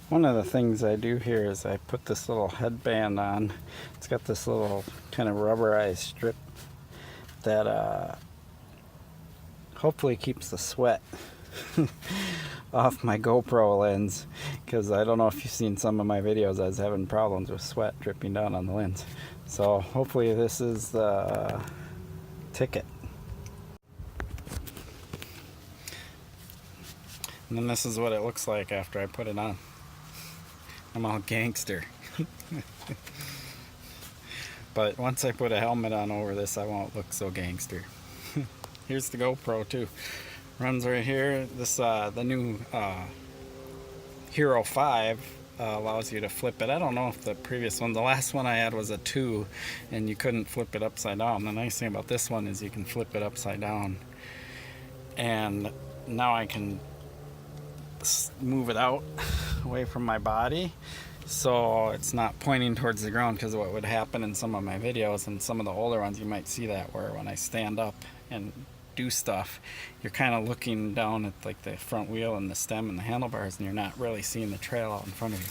One of the things I do here is I put this little headband on. It's got this little kind of rubberized strip that hopefully keeps the sweat off my GoPro lens, because I don't know if you've seen some of my videos, I was having problems with sweat dripping down on the lens. So hopefully this is the ticket. And then this is what it looks like after I put it on. I'm all gangster. But once I put a helmet on over this, I won't look so gangster. Here's the GoPro too. Runs right here. This the new Hero 5 allows you to flip it. I don't know if the previous one, the last one I had was a 2 and you couldn't flip it upside down. The nice thing about this one is you can flip it upside down, and now I can move it out away from my body so it's not pointing towards the ground, because what would happen in some of my videos and some of the older ones, you might see that where when I stand up and do stuff, you're kind of looking down at like the front wheel and the stem and the handlebars, and you're not really seeing the trail out in front of you.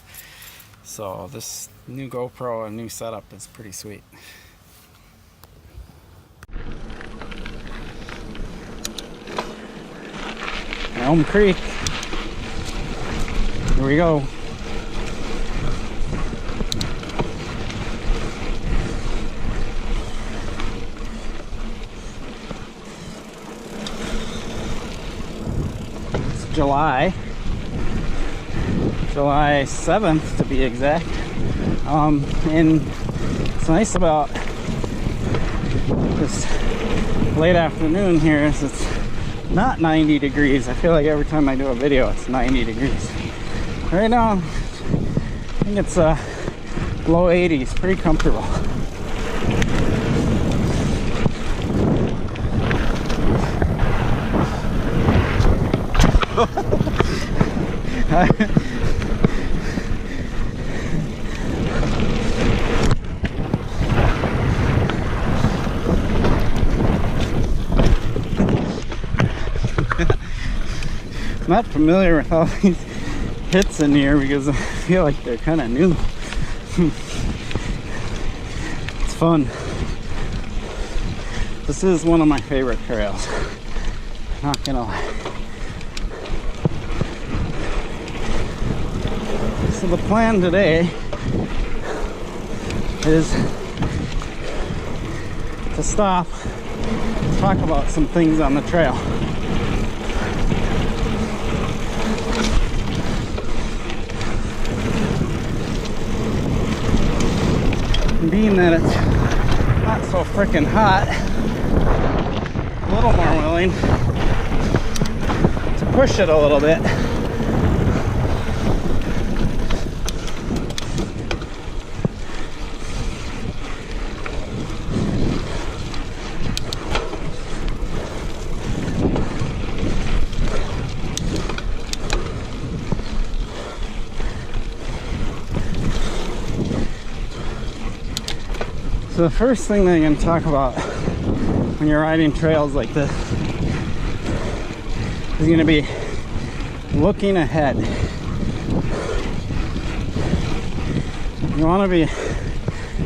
So this new GoPro and new setup is pretty sweet. Elm Creek. Here we go. It's July 7th to be exact. And it's nice about this late afternoon here is it's not 90 degrees. I feel like every time I do a video it's 90 degrees. Right now, I think it's low 80s, pretty comfortable. I'm not familiar with all these hits in here because I feel like they're kind of new. It's fun. This is one of my favorite trails, not gonna lie. So the plan today is to stop, talk about some things on the trail. Being that it's not so freaking hot, a little more willing to push it a little bit. So the first thing that I'm going to talk about when you're riding trails like this is going to be looking ahead. You want to be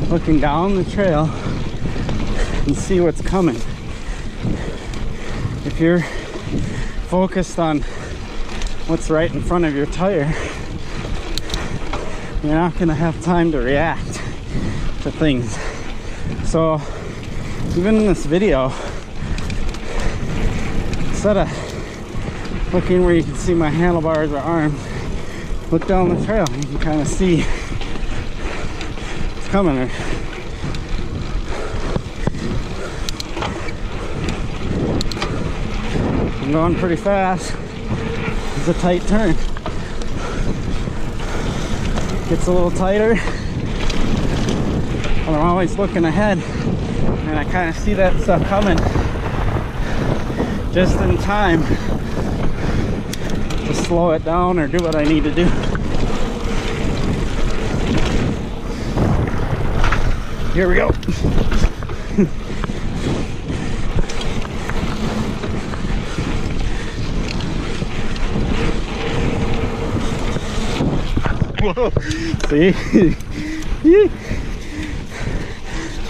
looking down the trail and see what's coming. If you're focused on what's right in front of your tire, you're not going to have time to react to things. So even in this video, instead of looking where you can see my handlebars or arms, look down the trail. You can kind of see it's coming. I'm going pretty fast. It's a tight turn. Gets a little tighter. But I'm always looking ahead, and I kind of see that stuff coming just in time to slow it down or do what I need to do. Here we go. See?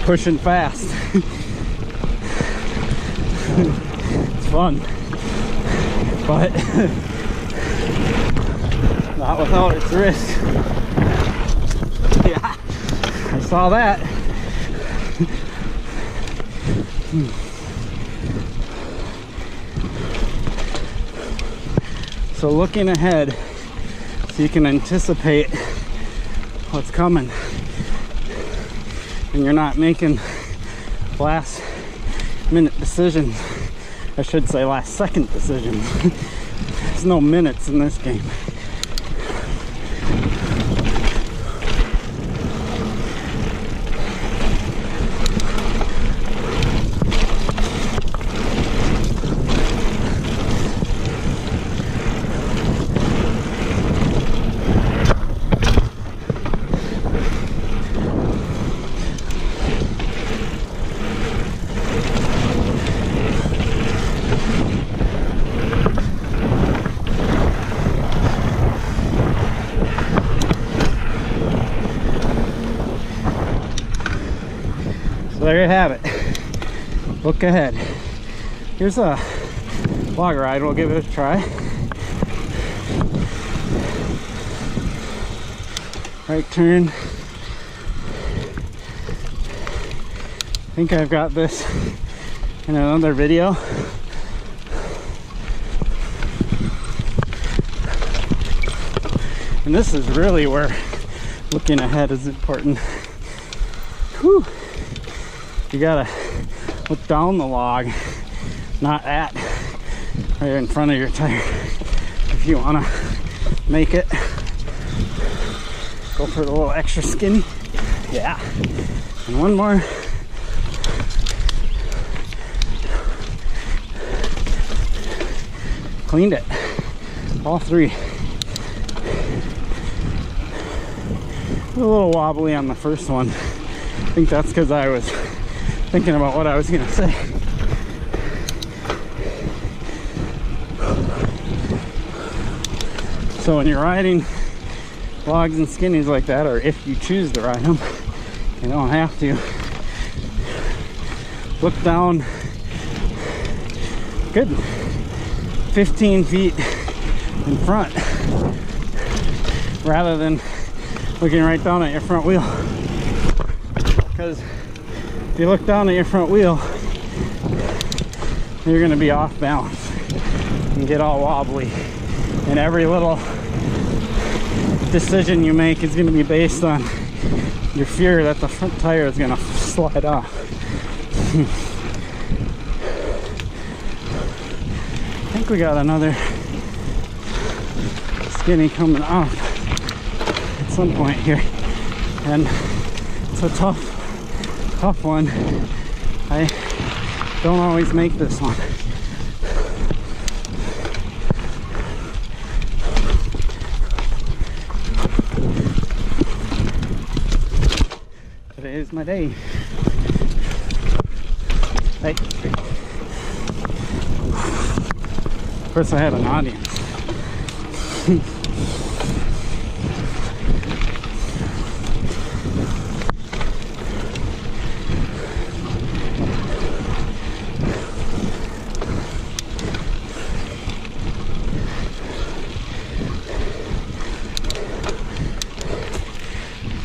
Pushing fast. It's fun. But not without its risk. Yeah, I saw that. So looking ahead, so you can anticipate what's coming, and you're not making last minute decisions. I should say last second decisions. There's no minutes in this game. So there you have it. Look ahead. Here's a log ride. We'll give it a try. Right turn. I think I've got this in another video. And this is really where looking ahead is important. Whew. You gotta look down the log, not at, right in front of your tire. If you wanna make it, go for the little extra skinny. Yeah. And one more. Cleaned it. All three. A little wobbly on the first one. I think that's because I was thinking about what I was gonna say. So when you're riding logs and skinnies like that, or if you choose to ride them, you don't have to. Look down good 15 feet in front rather than looking right down at your front wheel. Because if you look down at your front wheel, you're going to be off balance and get all wobbly. And every little decision you make is going to be based on your fear that the front tire is going to slide off. I think we got another skinny coming off at some point here. And it's a tough one. I don't always make this one. Today is my day. Hey. Of course I had an audience.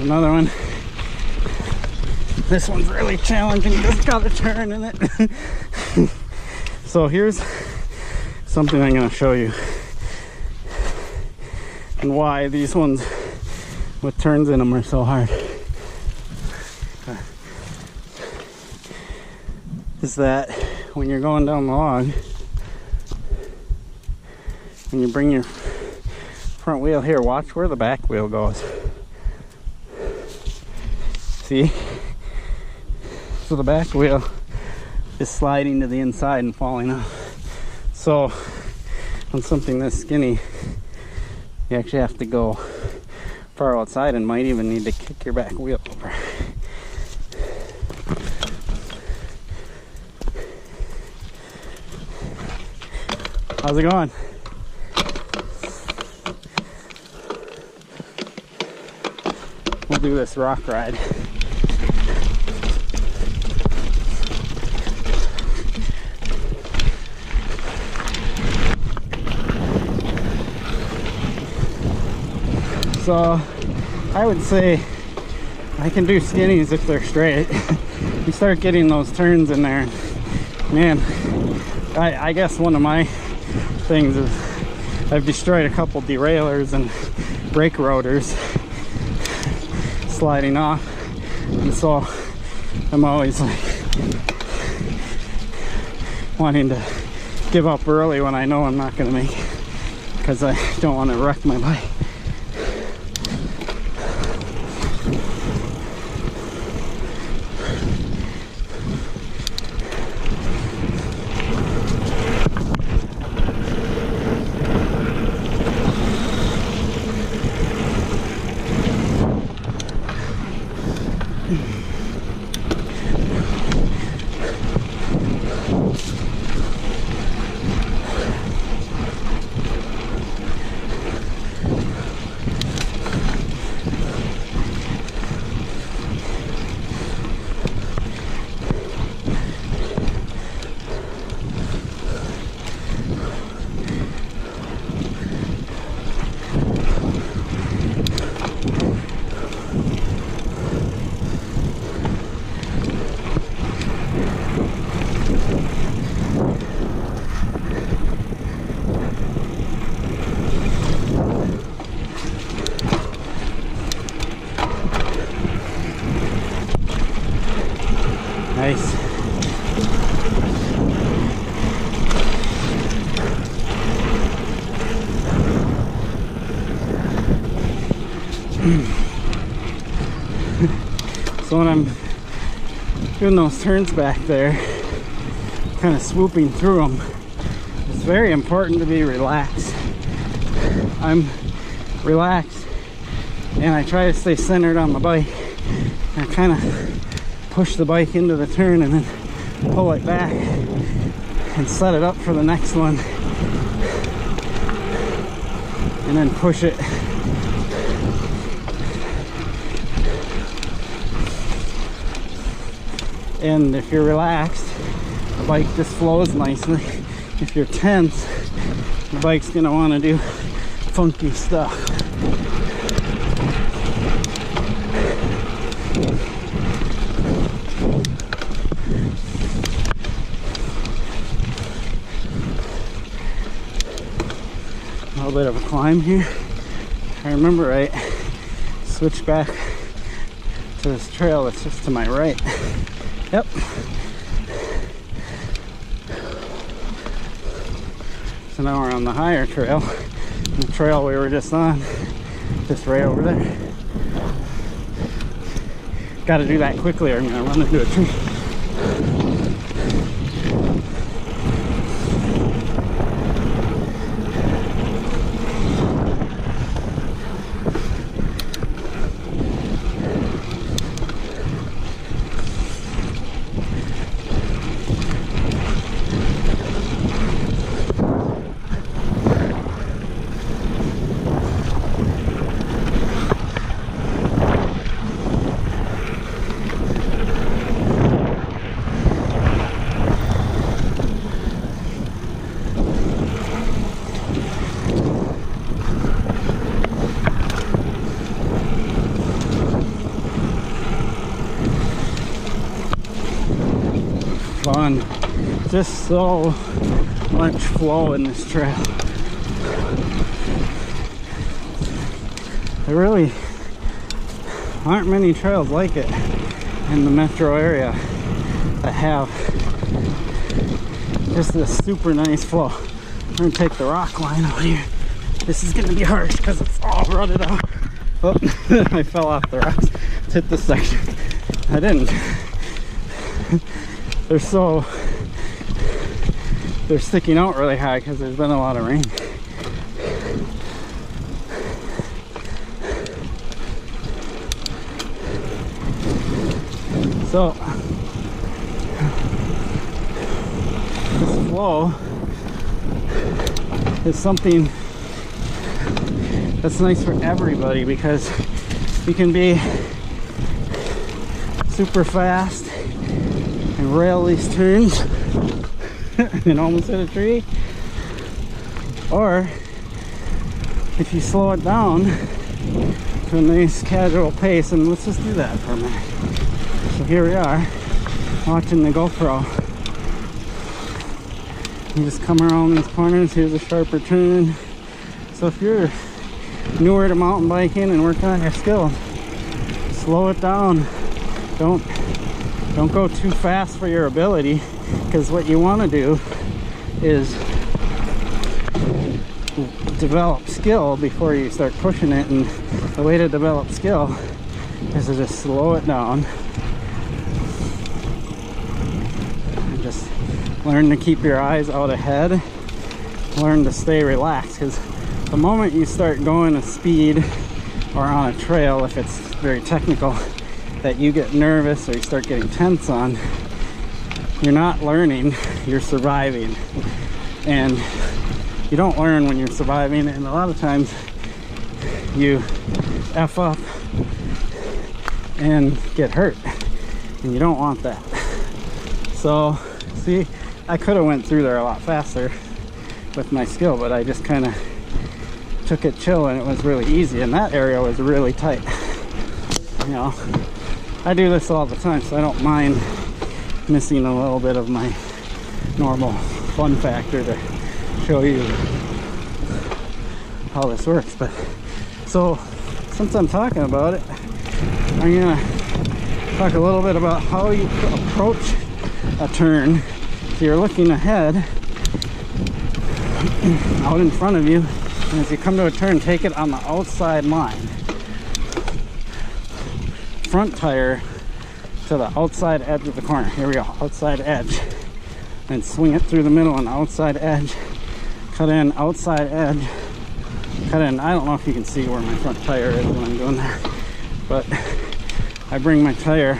Another one. This one's really challenging. It's got a turn in it. So here's something I'm going to show you and why these ones with turns in them are so hard. Is that when you're going down the log, when you bring your front wheel here, watch where the back wheel goes. See? So the back wheel is sliding to the inside and falling off. So on something this skinny, you actually have to go far outside and might even need to kick your back wheel over. How's it going? we'll do this rock ride. So I would say I can do skinnies if they're straight. You start getting those turns in there, man. I guess one of my things is I've destroyed a couple derailleurs and brake rotors sliding off, and so I'm always like wanting to give up early when I know I'm not going to make it, because I don't want to wreck my bike. Nice. So when I'm doing those turns back there, kind of swooping through them, it's very important to be relaxed. I'm relaxed and I try to stay centered on my bike. I kind of push the bike into the turn and then pull it back and set it up for the next one, and then push it. And if you're relaxed, the bike just flows nicely. If you're tense, the bike's gonna want to do funky stuff. A little bit of a climb here. If I remember right, switch back to this trail that's just to my right. Yep. So now we're on the higher trail. The trail we were just on, just right over there. Got to do that quickly or I'm gonna run into a tree. Fun. Just so much flow in this trail. There really aren't many trails like it in the metro area that have just this super nice flow. I'm gonna take the rock line out here. This is gonna be harsh because it's all rutted out. Oh, I fell off the rocks. Let's hit this section. I didn't. They're sticking out really high because there's been a lot of rain. So this flow is something that's nice for everybody because You can be super fast and rail these turns and almost hit a tree, or if you slow it down to a nice casual pace. And let's just do that for a minute. So here we are watching the GoPro. You just come around these corners. Here's a sharper turn. So if you're newer to mountain biking and working on your skill, slow it down. Don't go too fast for your ability, because what you want to do is develop skill before you start pushing it. And the way to develop skill is to just slow it down and just learn to keep your eyes out ahead, learn to stay relaxed, because the moment you start going at speed or on a trail, if it's very technical, that you get nervous or you start getting tense on, you're not learning, you're surviving. And you don't learn when you're surviving, and a lot of times you F up and get hurt, and you don't want that. So see, I could have went through there a lot faster with my skill, but I just kind of took it chill, and it was really easy, and that area was really tight. You know, I do this all the time, so I don't mind missing a little bit of my normal fun factor to show you how this works. But so since I'm talking about it, I'm gonna talk a little bit about how you approach a turn. So you're looking ahead out in front of you, and as you come to a turn, take it on the outside line, front tire to the outside edge of the corner. Here we go, outside edge, and swing it through the middle on the outside edge, cut in outside edge, cut in. I don't know if you can see where my front tire is when I'm doing that, but I bring my tire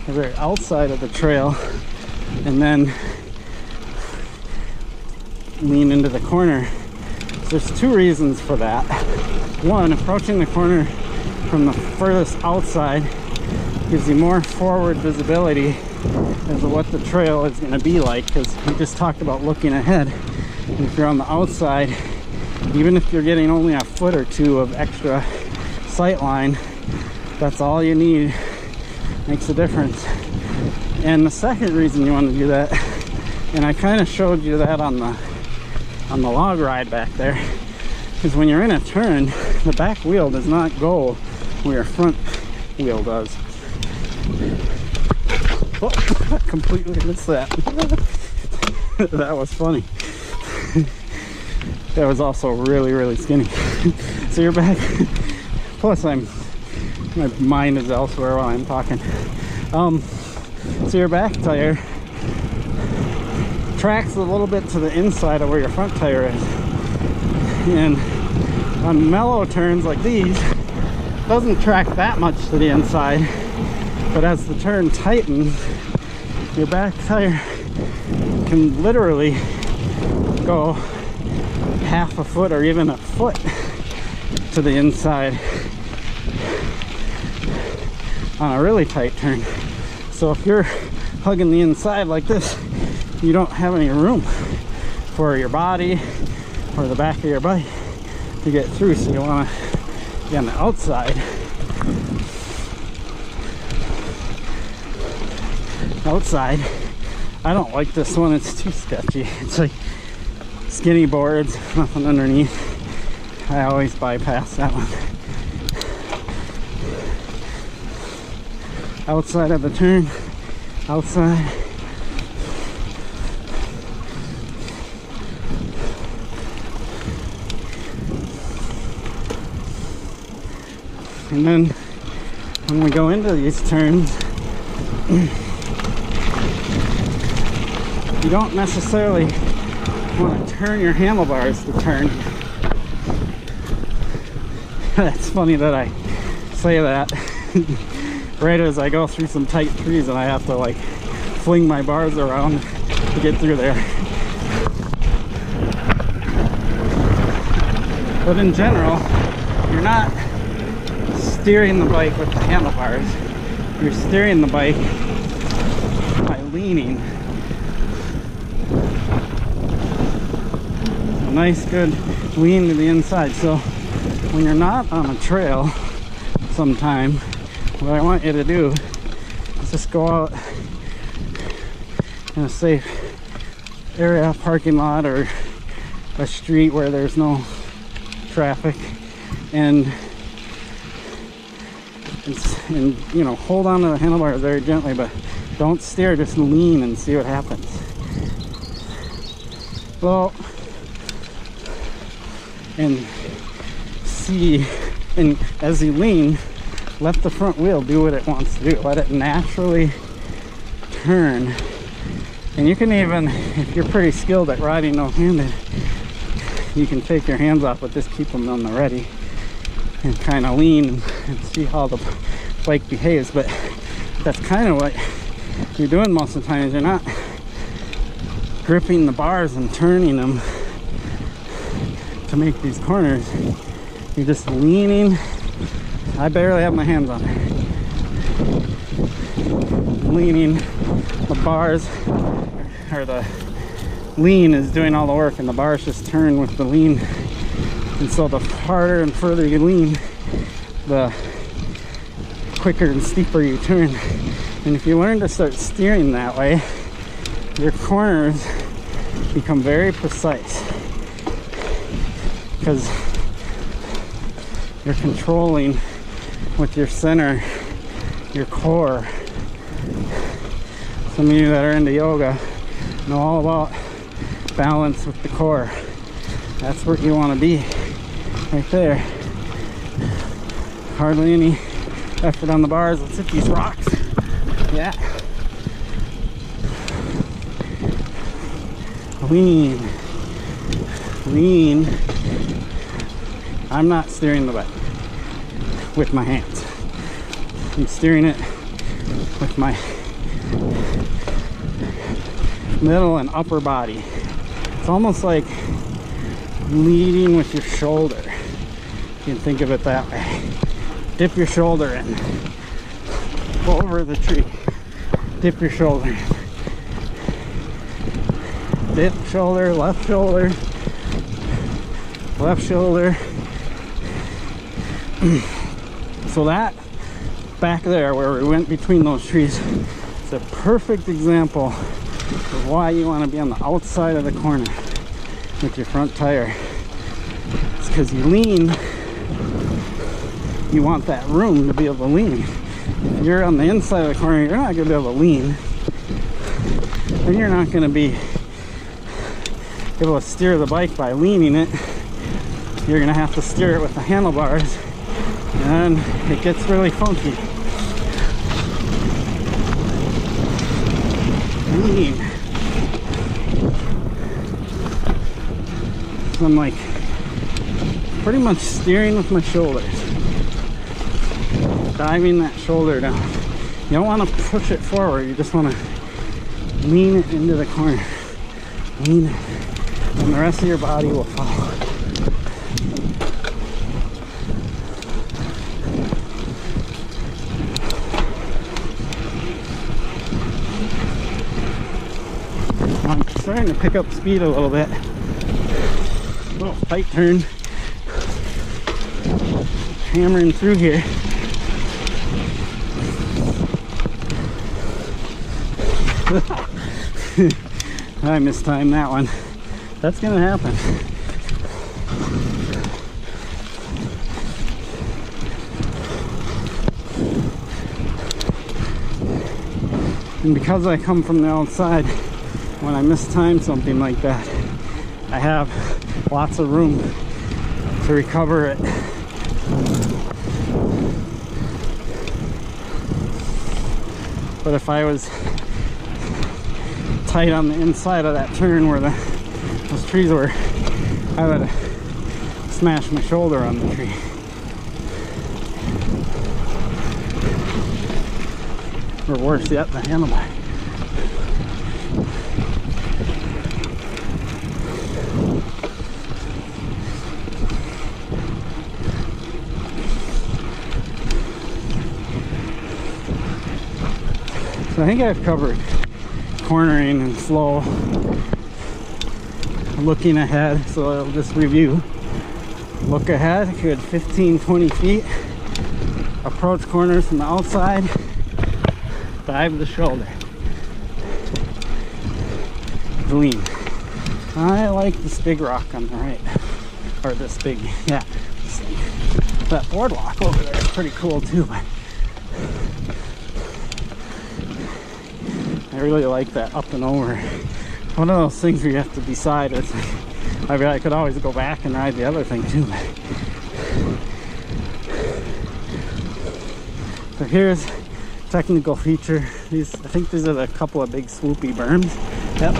the very outside of the trail and then lean into the corner. So there's two reasons for that. One, approaching the corner from the furthest outside gives you more forward visibility as to what the trail is going to be like, because we just talked about looking ahead. And if you're on the outside, even if you're getting only a foot or two of extra sight line, that's all you need. Makes a difference. And the second reason you want to do that, and I kind of showed you that on the log ride back there, is when you're in a turn, the back wheel does not go where your front wheel does. Oh, I completely missed that. That was funny. That was also really, really skinny. So you're back. Plus my mind is elsewhere while I'm talking. So your back tire tracks a little bit to the inside of where your front tire is. And on mellow turns like these, it doesn't track that much to the inside. But as the turn tightens, your back tire can literally go half a foot or even a foot to the inside on a really tight turn. So if you're hugging the inside like this, you don't have any room for your body or the back of your bike to get through. So you want to be on the outside. I don't like this one, it's too sketchy. It's like skinny boards, nothing underneath. I always bypass that one. Outside of the turn, outside. And then when we go into these turns, you don't necessarily want to turn your handlebars to turn. It's funny that I say that right as I go through some tight trees and I have to like fling my bars around to get through there. But in general, you're not steering the bike with the handlebars. You're steering the bike by leaning. A nice good lean to the inside. So when you're not on a trail sometime, what I want you to do is just go out in a safe area, parking lot, or a street where there's no traffic, and you know, hold on to the handlebars very gently, but don't steer, just lean and see what happens. Well, and see, and as you lean, let the front wheel do what it wants to do. Let it naturally turn. And you can even, if you're pretty skilled at riding no-handed, you can take your hands off, but just keep them on the ready and kind of lean and see how the bike behaves. But that's kind of what you're doing most of the time, is you're not gripping the bars and turning them to make these corners. You're just leaning. I barely have my hands on it. Leaning, the bars, or the lean is doing all the work, and the bars just turn with the lean. And so the harder and further you lean, the quicker and steeper you turn. And if you learn to start steering that way, your corners become very precise, because you're controlling with your center, your core. Some of you that are into yoga know all about balance with the core. That's where you want to be, right there. Hardly any effort on the bars. Let's hit these rocks. Yeah. Lean. Lean. I'm not steering the bike with my hands. I'm steering it with my middle and upper body. It's almost like leading with your shoulder. You can think of it that way. Dip your shoulder in. Go over the tree. Dip your shoulder in. Dip shoulder, left shoulder, left shoulder. So that back there where we went between those trees is a perfect example of why you want to be on the outside of the corner with your front tire. It's because you lean, you want that room to be able to lean. If you're on the inside of the corner, you're not going to be able to lean. Then you're not going to be able to steer the bike by leaning it. You're going to have to steer it with the handlebars, and it gets really funky. Lean. So I'm like pretty much steering with my shoulders, diving that shoulder down. You don't want to push it forward, you just want to lean it into the corner. Lean it, and the rest of your body will follow. I'm starting to pick up speed a little bit. Little tight turn. Hammering through here. I mistimed that one. That's gonna happen. And because I come from the outside, when I mistime something like that, I have lots of room to recover it. But if I was tight on the inside of that turn where those trees were, I would have smashed my shoulder on the tree. Or worse yet, the handlebar. So I think I've covered cornering and slow, looking ahead. So I'll just review. Look ahead, good 15-20 feet. Approach corners from the outside. Dive the shoulder. Lean. I like this big rock on the right. Or this big, yeah. That boardwalk over there is pretty cool too. I really like that up and over. One of those things where you have to decide. It's like, I mean, I could always go back and ride the other thing too. So here's technical feature. These, I think these are a couple of big swoopy berms. Yep.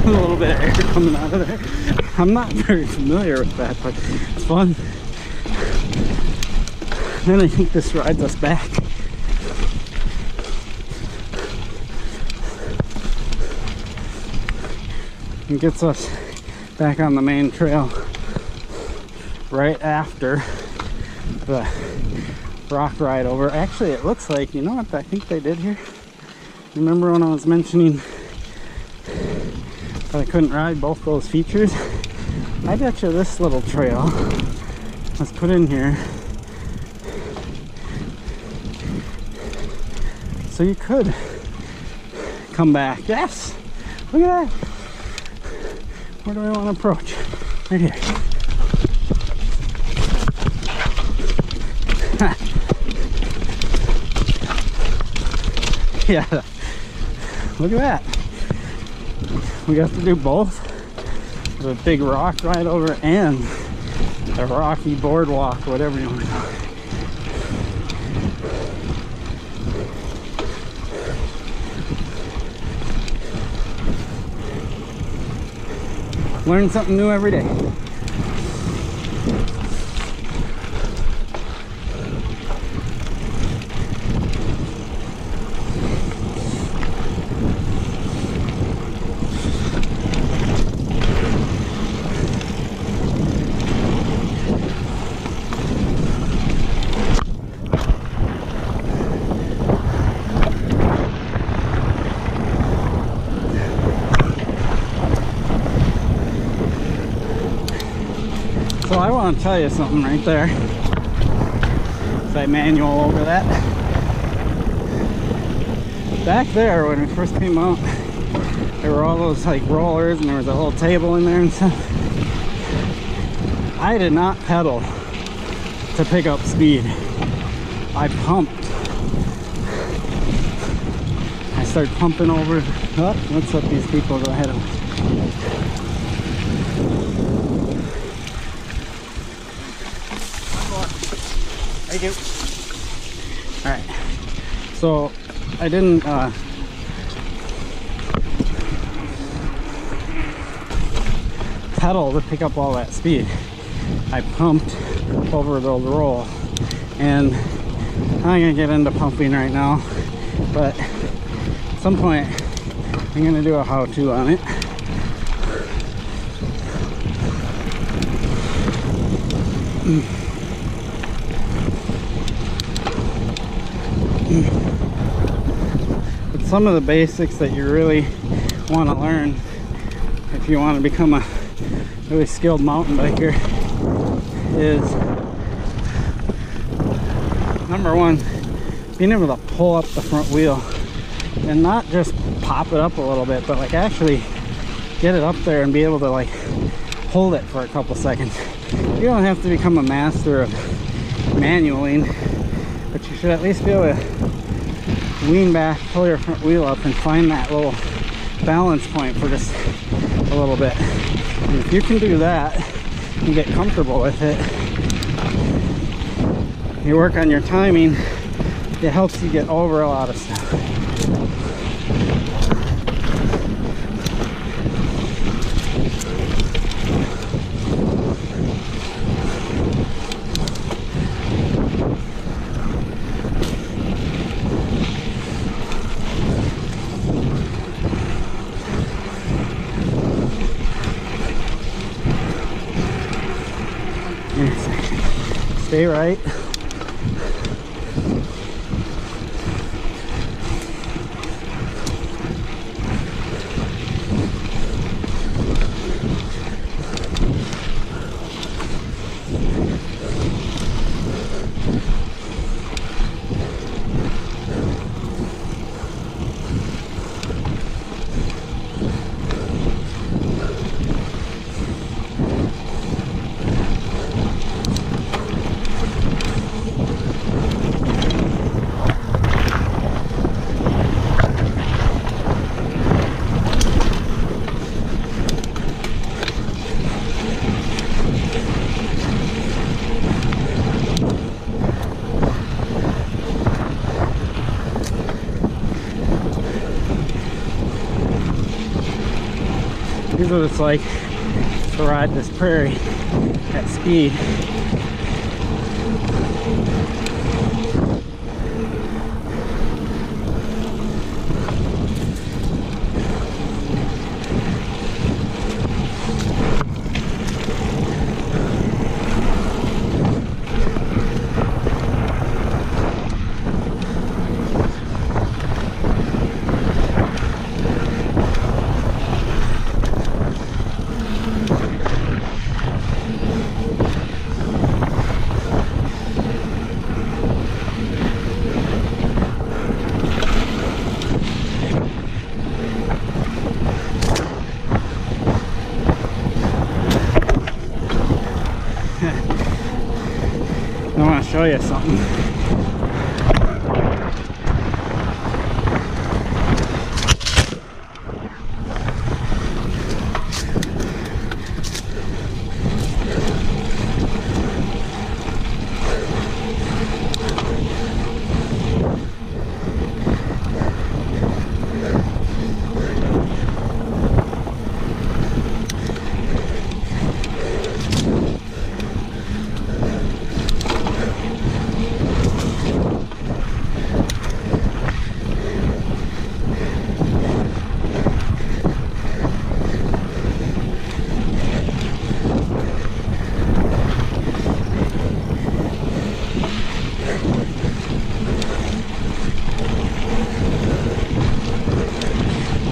A little bit of air coming out of there. I'm not very familiar with that, but it's fun. Then I think this rides us back. And gets us back on the main trail right after the rock ride over. Actually, it looks like, you know what I think they did here? Remember when I was mentioning that I couldn't ride both those features? I bet you this little trail was put in here so you could come back. Yes! Look at that! Where do I want to approach? Right here. Yeah. Look at that. We got to do both. The big rock ride over and the rocky boardwalk, whatever you want to call it. Learn something new every day. So I want to tell you something right there. That manual over that. Back there when we first came out, there were all those like rollers and there was a whole table in there and stuff. I did not pedal to pick up speed. I pumped. I started pumping over. Oh, let's let these people go ahead of us. Thank you. Alright, so I didn't pedal to pick up all that speed. I pumped over the roll, and I'm not gonna get into pumping right now, but at some point I'm gonna do a how-to on it. But some of the basics that you really want to learn if you want to become a really skilled mountain biker is, number one, being able to pull up the front wheel and not just pop it up a little bit, but like actually get it up there and be able to like hold it for a couple seconds. You don't have to become a master of manualing, but you should at least be able to lean back, pull your front wheel up, and find that little balance point for just a little bit. And if you can do that and get comfortable with it, you work on your timing, it helps you get over a lot of stuff. Stay right. Here's what it's like to ride this prairie at speed. I want to show you something.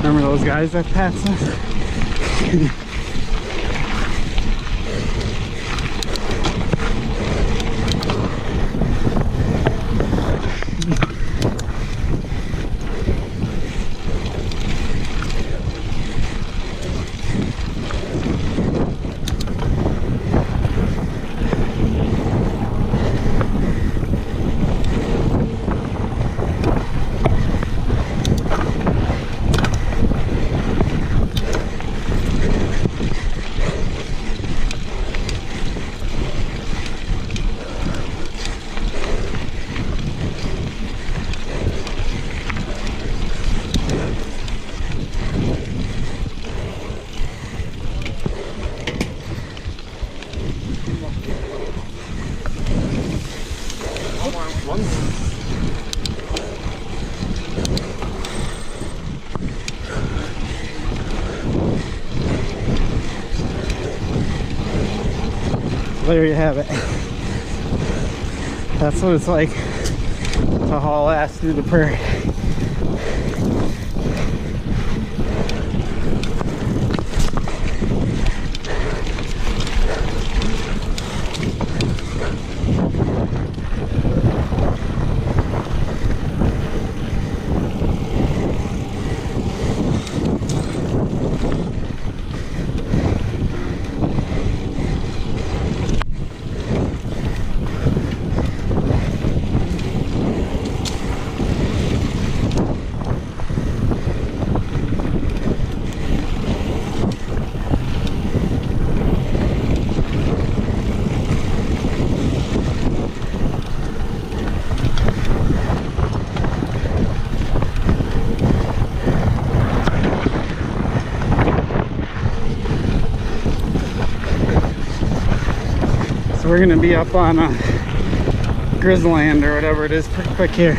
Remember those guys that passed us? There you have it. That's what it's like to haul ass through the prairie. So we're gonna be up on Grizzland or whatever it is pretty quick here.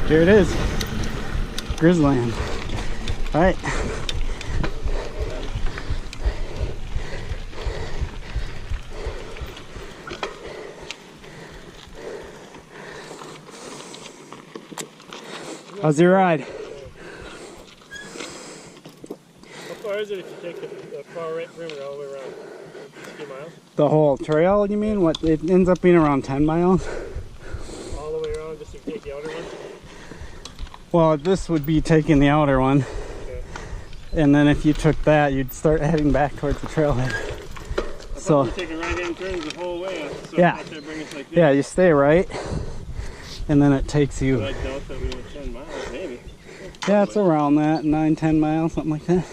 Here it is, Grizzland. All right. How's your ride? How far is it if you take the far right perimeter all the way around? 50 miles? The whole trail, you mean? What, it ends up being around 10 miles? All the way around just to take the outer one? Well, this would be taking the outer one. Okay. And then if you took that, you'd start heading back towards the trailhead. So you take a right-hand turn the whole way. So yeah. That bring us like this. Yeah, you stay right. And then it takes you. But I doubt that we were 10 miles, maybe. Yeah, it's around that, 9-10 miles, something like that.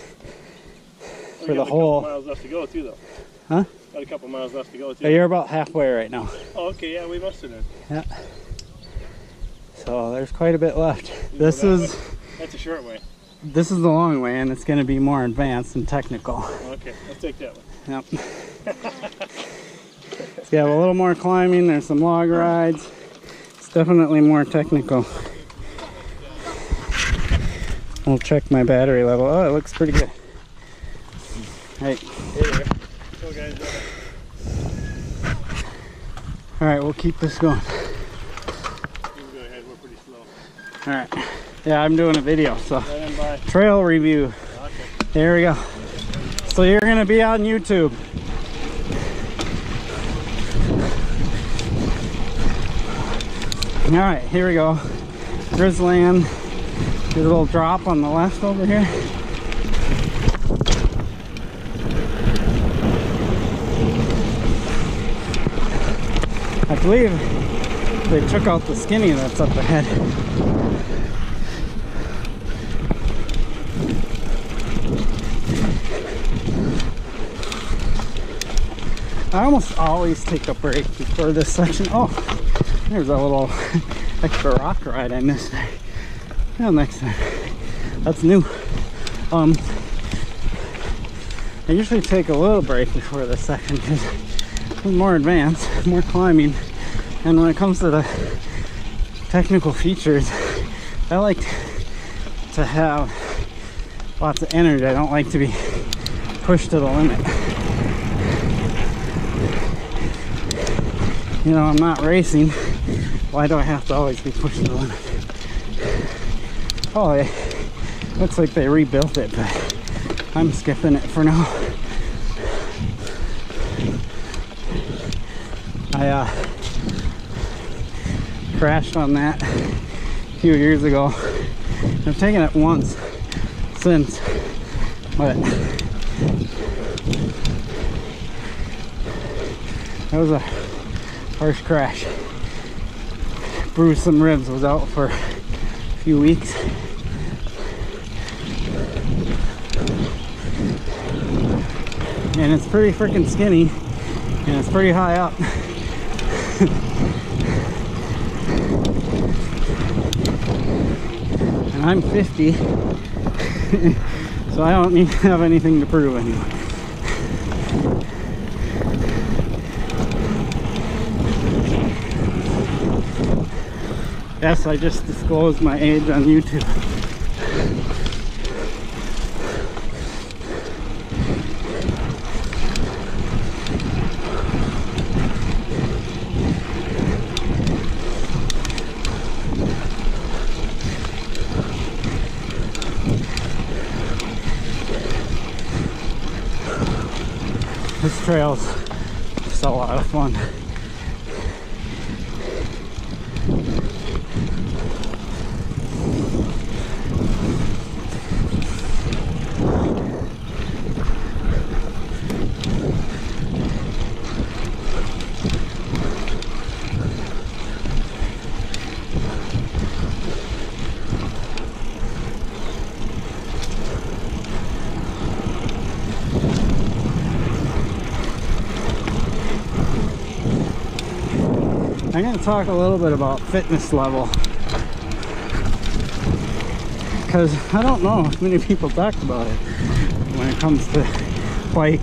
For the whole. A couple miles left to go too, though. Huh? Got a couple miles left to go too. Yeah, you're about halfway right now. Oh, okay, yeah, we must have done. Yeah. So there's quite a bit left. This is. That's a short way. This is the long way, and it's going to be more advanced and technical. Okay, let's take that one. Yep. So you have a little more climbing. There's some log rides. It's definitely more technical. I'll check my battery level. Oh, it looks pretty good. Right. Hey there. So guys, All right, we'll keep this going. you can go ahead. We're pretty slow. All right. Yeah, I'm doing a video, so Right on by. trail review. Okay. There we go. So you're gonna be on YouTube. All right, here we go. Grizzland. There's a little drop on the left over here. I believe they took out the skinny that's up ahead. I almost always take a break before this section. Oh, there's a little extra rock ride I missed there. Well, next time. That's new. I usually take a little break before this section because it's more advanced, more climbing, and when it comes to the technical features, I like to have lots of energy. I don't like to be pushed to the limit. You know, I'm not racing. Why do I have to always be pushed to the limit? Oh, it looks like they rebuilt it, but I'm skipping it for now. I crashed on that a few years ago. I've taken it once since, but that was a harsh crash. Bruised some ribs, was out for a few weeks. And it's pretty freaking skinny, and it's pretty high up. And I'm 50, so I don't need to have anything to prove anymore. Yes, I just disclosed my age on YouTube. This trail's just a lot of fun. I'm going to talk a little bit about fitness level, because I don't know if many people talk about it when it comes to bike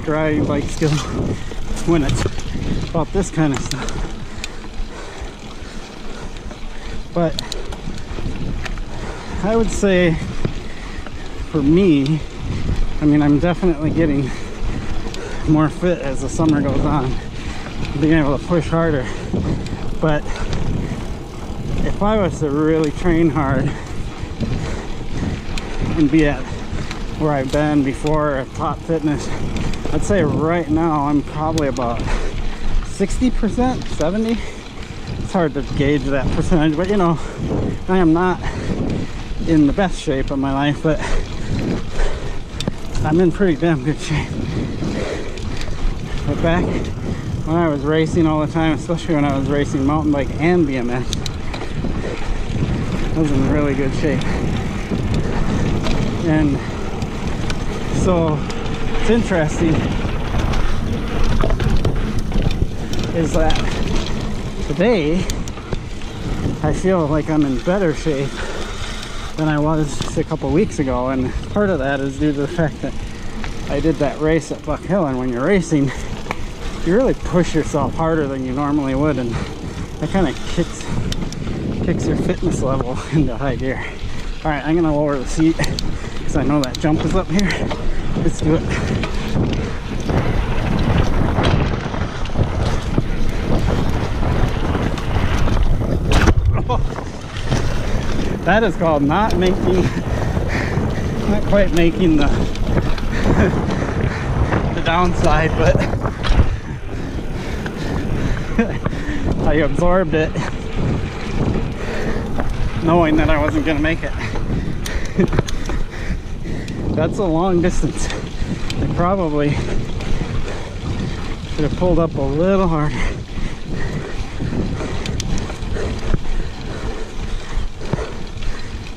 riding, bike skill, when it's about this kind of stuff. But I would say for me, I mean, I'm definitely getting more fit as the summer goes on, being able to push harder. But if I was to really train hard and be at where I've been before at top fitness, I'd say right now I'm probably about 60%, 70. It's hard to gauge that percentage, but you know, I am not in the best shape of my life, but I'm in pretty damn good shape. But back when I was racing all the time, especially when I was racing mountain bike and BMX, I was in really good shape. And so it's interesting is that today I feel like I'm in better shape than I was just a couple weeks ago, and part of that is due to the fact that I did that race at Buck Hill, and when you're racing you really push yourself harder than you normally would, and that kind of kicks your fitness level into high gear. All right, I'm gonna lower the seat because I know that jump is up here. Let's do it. That is called not quite making the the downside, but I absorbed it knowing that I wasn't gonna make it. That's a long distance. I probably should have pulled up a little harder.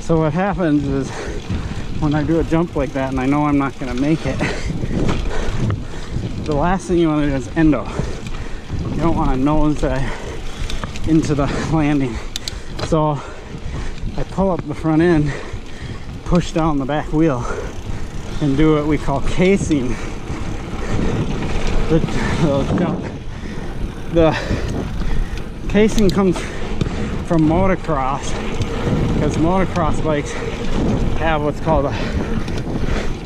So what happens is when I do a jump like that and I know I'm not going to make it, the last thing you want to do is endo. You don't want to nose dive into the landing. So I pull up the front end, push down the back wheel, and do what we call casing the jump. The casing comes from motocross, because motocross bikes have what's called a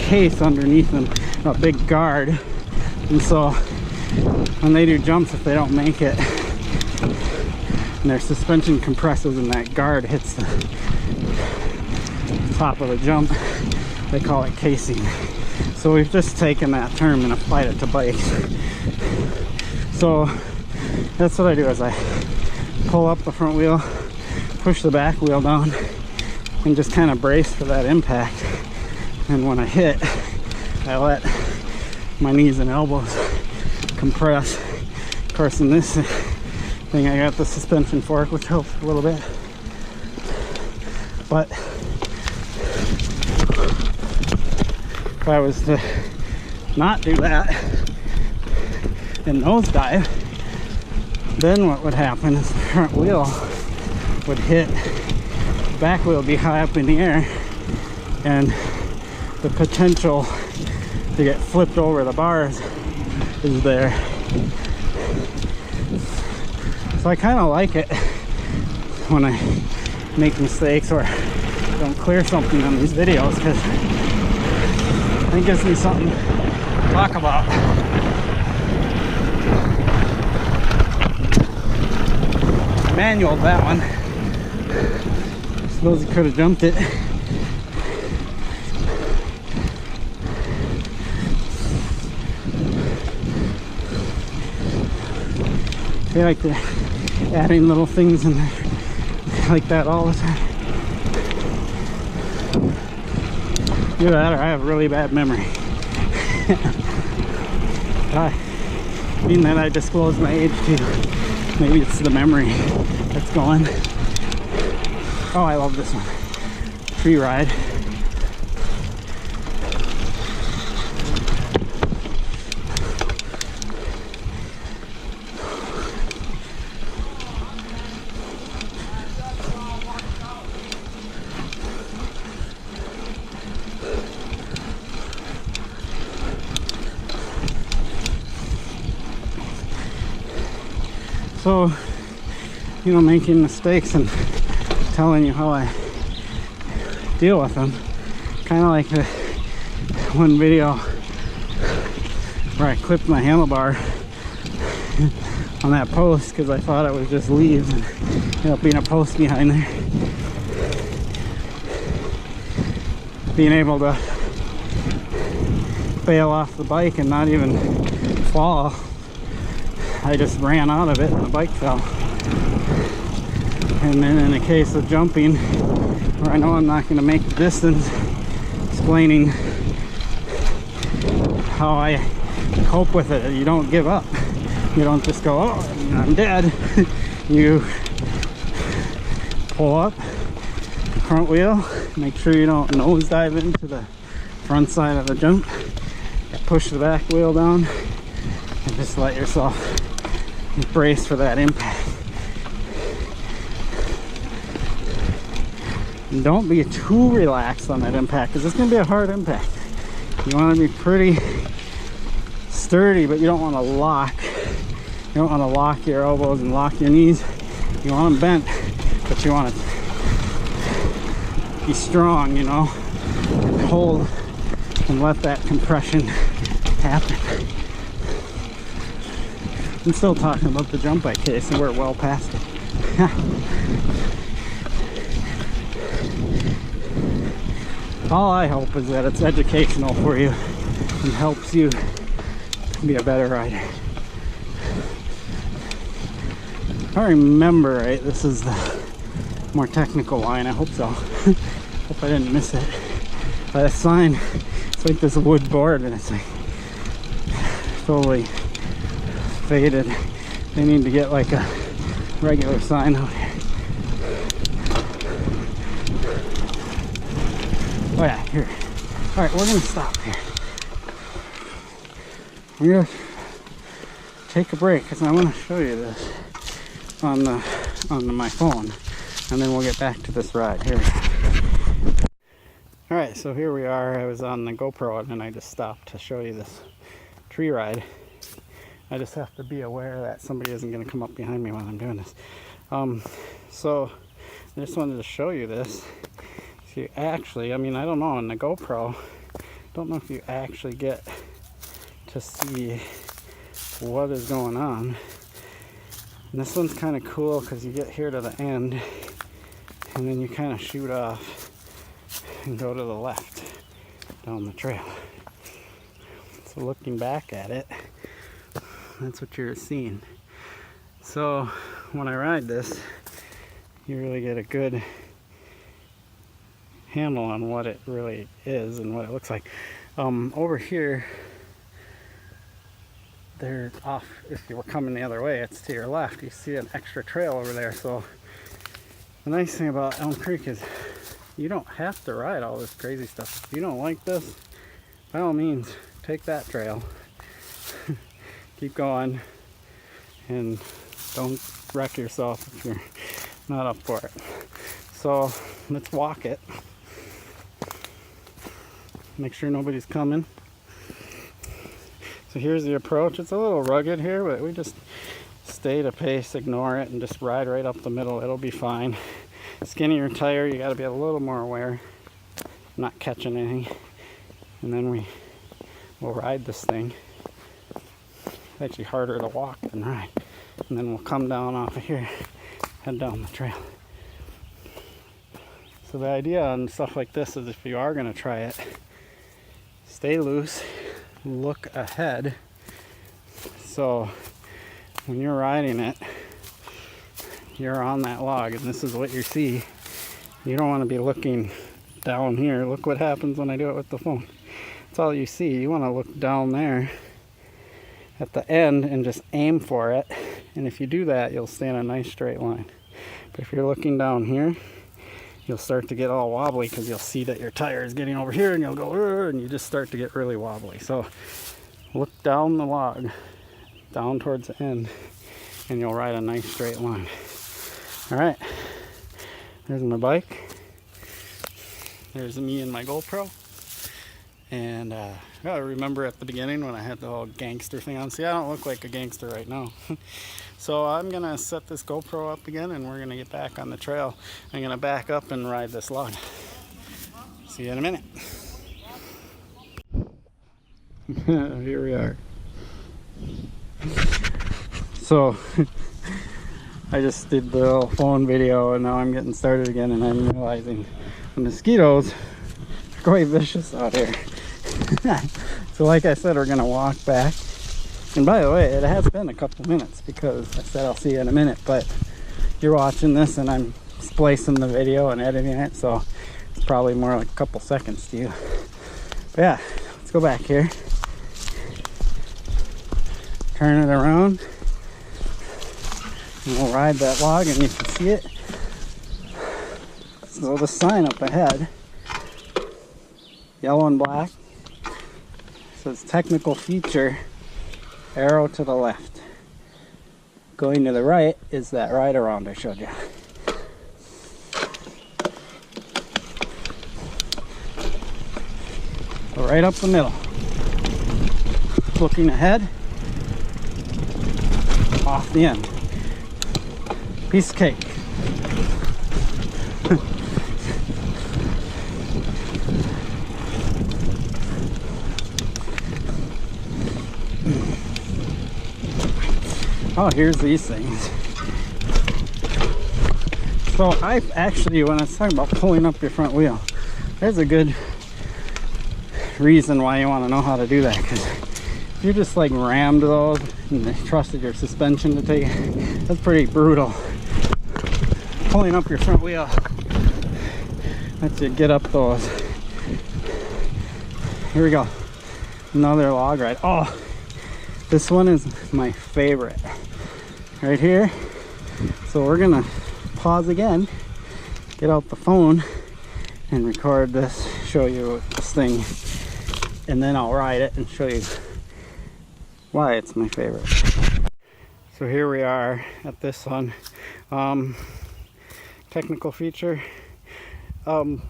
case underneath them, a big guard, and so when they do jumps, if they don't make it and their suspension compresses and that guard hits the top of the jump, they call it casing. So we've just taken that term and applied it to bikes. So that's what I do, is I pull up the front wheel, push the back wheel down, and just kind of brace for that impact. And when I hit, I let my knees and elbows compress. Of course, in this thing I got the suspension fork, which helps a little bit, but if I was to not do that and nosedive, then what would happen is the front wheel would hit, the back wheel would be high up in the air, and the potential to get flipped over the bars is there. So I kind of like it when I make mistakes or don't clear something on these videos, because it gives me something to talk about. Manual that one. Suppose he could have jumped it. They like to adding little things in there like that all the time. Either that or I have really bad memory. Being that I disclosed my age too, maybe it's the memory that's going. Oh, I love this one. Free ride. So, you know, making mistakes and telling you how I deal with them. Kind of like the one video where I clipped my handlebar on that post because I thought it was just leaves, and ended up being a post behind there. Being able to bail off the bike and not even fall. I just ran out of it and the bike fell. And then in the case of jumping, where I know I'm not going to make the distance, explaining how I cope with it. You don't give up. You don't just go, oh, I'm dead. You pull up, front wheel, Make sure you don't nosedive into the front side of the jump. Push the back wheel down and just let yourself brace for that impact. And don't be too relaxed on that impact, because it's going to be a hard impact. You want to be pretty sturdy, but you don't want to lock. You don't want to lock your elbows and lock your knees. You want them bent, but you want to be strong, you know, and hold and let that compression happen. I'm still talking about the jump bike case, and we're well past it. All I hope is that it's educational for you and helps you be a better rider. If I remember right, this is the more technical line. I hope so. Hope I didn't miss it. But that sign, it's like this wood board, and it's like totally faded. They need to get like a regular sign out here. Oh yeah, here. All right, we're gonna stop here. We're gonna take a break because I want to show you this on my phone, and then we'll get back to this ride here. All right, so here we are. I was on the GoPro and then I just stopped to show you this tree ride. I just have to be aware that somebody isn't going to come up behind me while I'm doing this. So I just wanted to show you this. So you actually, I mean, I don't know, on the GoPro, don't know if you actually get to see what is going on. And this one's kind of cool because you get here to the end and then you kind of shoot off and go to the left down the trail. So looking back at it, that's what you're seeing. So when I ride this, you really get a good handle on what it really is and what it looks like. Over here, they're off. If you were coming the other way, it's to your left. You see an extra trail over there. So the nice thing about Elm Creek is you don't have to ride all this crazy stuff. If you don't like this, by all means, take that trail. Keep going and don't wreck yourself if you're not up for it. So let's walk it. Make sure nobody's coming. So here's the approach. It's a little rugged here, but we just stay the pace, ignore it, and just ride right up the middle. It'll be fine. Skinnier tire, you got to be a little more aware, not catching anything. And then we'll ride this thing. It's actually harder to walk than ride. And then we'll come down off of here, head down the trail. So the idea on stuff like this is, if you are going to try it, stay loose, look ahead. So when you're riding it, you're on that log and this is what you see. You don't want to be looking down here. Look what happens when I do it with the phone. That's all you see. You want to look down there at the end and just aim for it. And if you do that, you'll stay in a nice straight line. But if you're looking down here, you'll start to get all wobbly because you'll see that your tire is getting over here and you'll go, and you just start to get really wobbly. So look down the log, down towards the end, and you'll ride a nice straight line. All right, there's my bike. There's me and my GoPro. And I remember at the beginning when I had the whole gangster thing on. See, I don't look like a gangster right now. So I'm going to set this GoPro up again and we're going to get back on the trail. I'm going to back up and ride this log. See you in a minute. Here we are. So I just did the little phone video and now I'm getting started again, and I'm realizing the mosquitoes are quite vicious out here. So like I said, we're gonna walk back. And by the way, it has been a couple minutes because I said I'll see you in a minute, but you're watching this and I'm splicing the video and editing it, so it's probably more like a couple seconds to you. But yeah, let's go back here. Turn it around. And we'll ride that log and you can see it. So the sign up ahead yellow and black. It says technical feature, arrow to the left. Going to the right is that ride around I showed you. So right up the middle. Looking ahead, off the end. Piece of cake. Oh, here's these things. So I actually, when I was talking about pulling up your front wheel, there's a good reason why you want to know how to do that, because if you just like rammed those and trusted your suspension to take it, that's pretty brutal. Pulling up your front wheel lets you get up those. Here we go, another log ride. Oh, this one is my favorite right here. So we're gonna pause again, get out the phone and record this, show you this thing, and then I'll ride it and show you why it's my favorite. So here we are at this one. Technical feature, the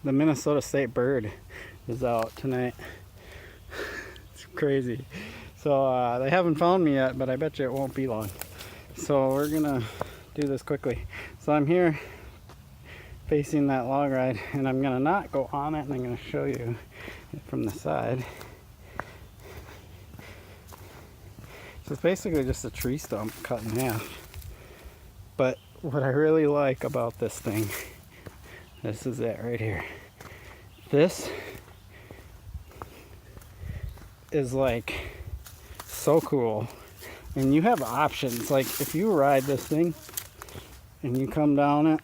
Minnesota State bird is out tonight. It's crazy. So they haven't found me yet, but I bet you it won't be long. So we're gonna do this quickly. So I'm here facing that log ride, and I'm gonna not go on it, and I'm gonna show you it from the side. So it's basically just a tree stump cut in half. But what I really like about this thing, this is it right here. This is like so cool, and you have options. Like if you ride this thing and you come down it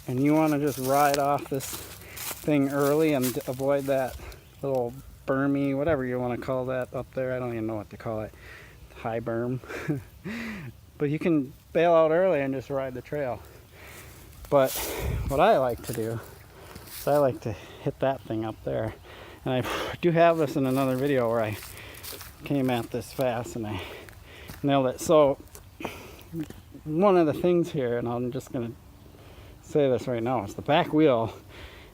and you want to just ride off this thing early and avoid that little bermy, whatever you want to call that up there, I don't even know what to call it, high berm. But you can bail out early and just ride the trail. But what I like to do is I like to hit that thing up there. And I do have this in another video where I came at this fast and I nailed it. So one of the things here, and I'm just going to say this right now, is the back wheel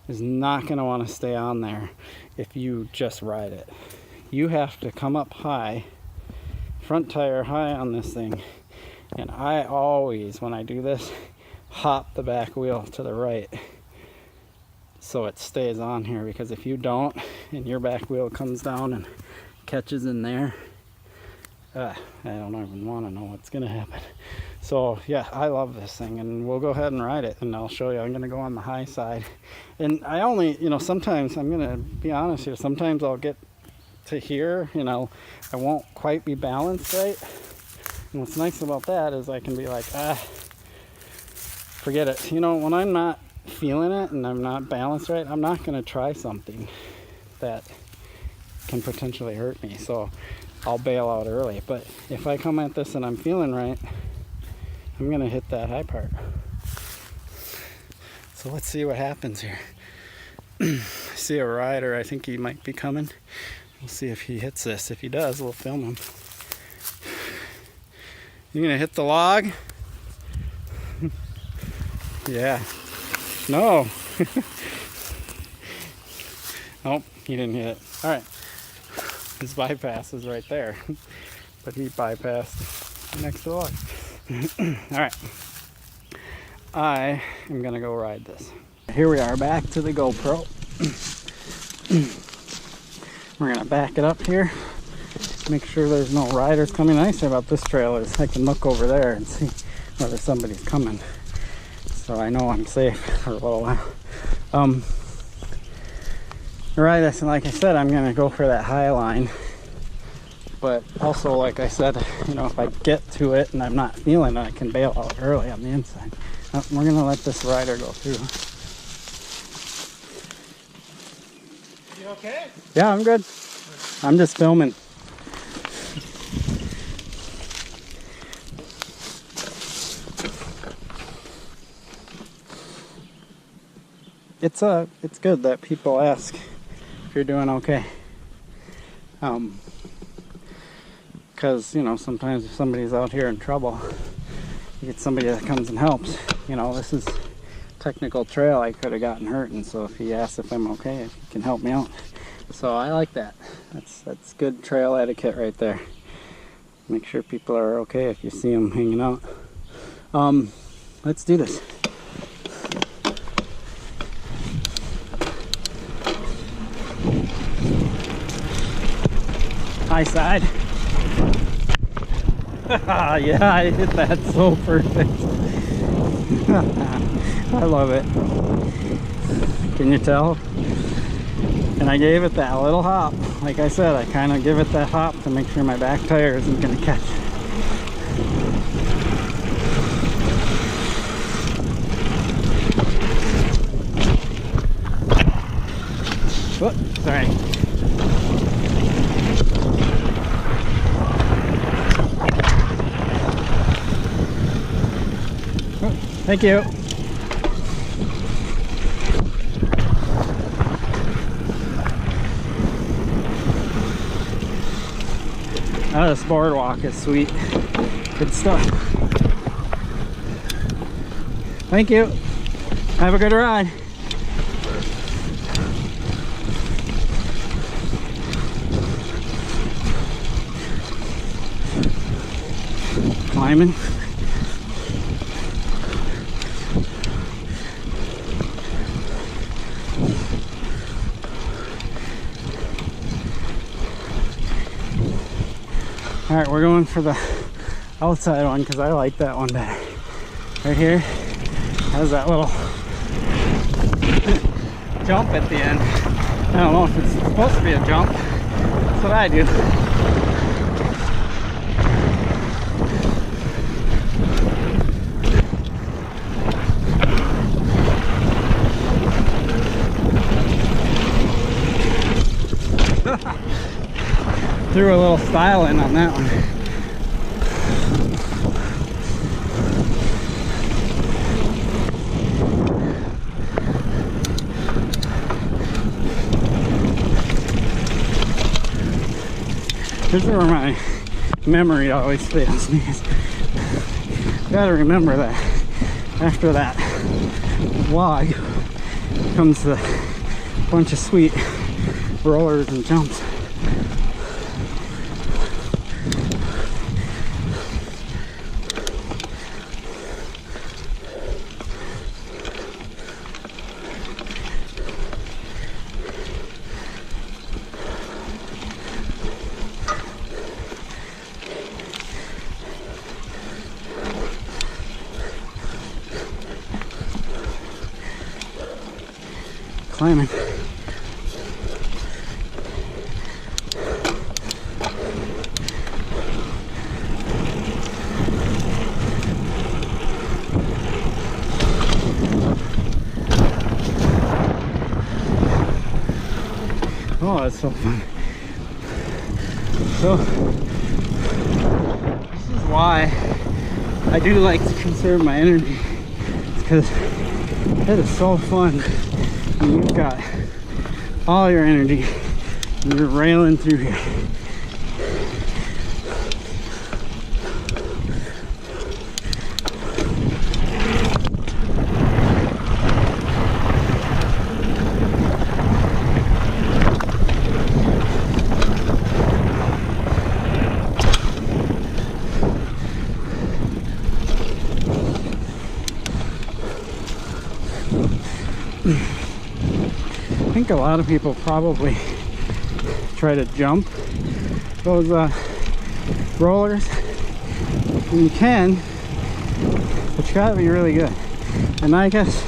is not going to want to stay on there if you just ride it. You have to come up high, front tire high on this thing. And I always, when I do this, hop the back wheel to the right so it stays on here, because if you don't and your back wheel comes down and catches in there, I don't even want to know what's gonna happen. So yeah, I love this thing, and we'll go ahead and ride it, and I'll show you. I'm gonna go on the high side, and I only, sometimes, I'm gonna be honest here, sometimes I'll get to here, I won't quite be balanced right. And what's nice about that is I can be like, forget it. When I'm not feeling it and I'm not balanced right, I'm not going to try something that can potentially hurt me. So I'll bail out early. But if I come at this and I'm feeling right, I'm going to hit that high part. So let's see what happens here. I see a rider. I think he might be coming. We'll see if he hits this. If he does, we'll film him. You gonna hit the log? Yeah. No. Nope, he didn't hit it. Alright. His bypass is right there. But he bypassed next to the log. Alright. I am gonna go ride this. Here we are, back to the GoPro. We're gonna back it up here. Make sure there's no riders coming. The nice thing about this trail is I can look over there and see whether somebody's coming. So I know I'm safe for a little while. Ride this, and like I said, I'm gonna go for that high line. But also, like I said, if I get to it and I'm not feeling it, I can bail out early on the inside. We're gonna let this rider go through. You okay? Yeah, I'm good. I'm just filming. it's good that people ask if you're doing okay. Because, you know, sometimes if somebody's out here in trouble, you get somebody that comes and helps. You know, this is technical trail. I could have gotten hurt, and so if he asks if I'm okay, if he can help me out. So I like that. That's good trail etiquette right there. Make sure people are okay if you see them hanging out. Let's do this. High side. Yeah, I hit that so perfect. I love it. Can you tell? And I gave it that little hop. Like I said, I kind of give it that hop to make sure my back tire isn't going to catch. Whoop, sorry. Thank you. Oh, this boardwalk is sweet. Good stuff. Thank you. Have a good ride. Climbing. All right, we're going for the outside one because I like that one better. Right here has that little jump at the end. I don't know if it's supposed to be a jump. That's what I do. Threw a little style in on that one. This is where my memory always fails me. Gotta remember that after that vlog comes a bunch of sweet rollers and jumps. Climbing. Oh, that's so fun. So, this is why I do like to conserve my energy. It's because it is so fun. And you've got all your energy and you're railing through here. I think a lot of people probably try to jump those rollers, and you can, but you gotta be really good. And I guess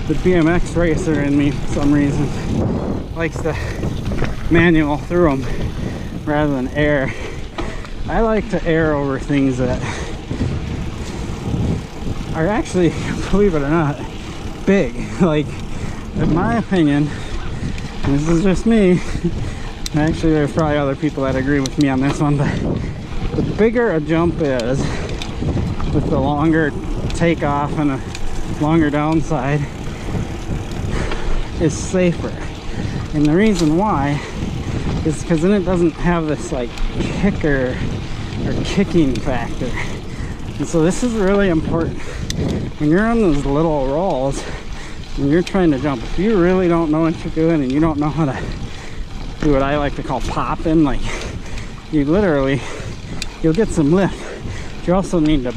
the BMX racer in me, for some reason, likes to manual through them rather than air. I like to air over things that are actually, believe it or not, big. Like, in my opinion, and this is just me, actually there's probably other people that agree with me on this one, but the bigger a jump is, with the longer takeoff and longer downside is safer. And the reason why is because then it doesn't have this like kicker or kicking factor. And so this is really important when you're on those little rolls and you're trying to jump. If you really don't know what you're doing and you don't know how to do what I like to call popping, like you literally, you'll get some lift. But you also need to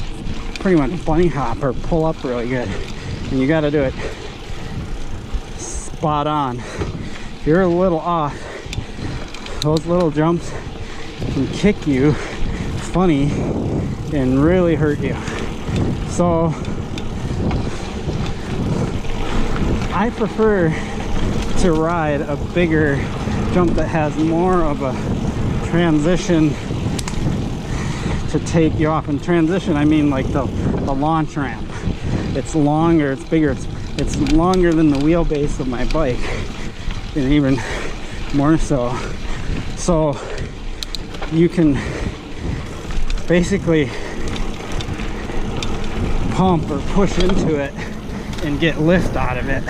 pretty much bunny hop or pull up really good, and you got to do it spot on. If you're a little off, those little jumps can kick you funny and really hurt you. So I prefer to ride a bigger jump that has more of a transition to take you off. And transition, I mean like the launch ramp. It's longer, it's bigger, it's longer than the wheelbase of my bike, and even more so. So you can basically pump or push into it and get lift out of it.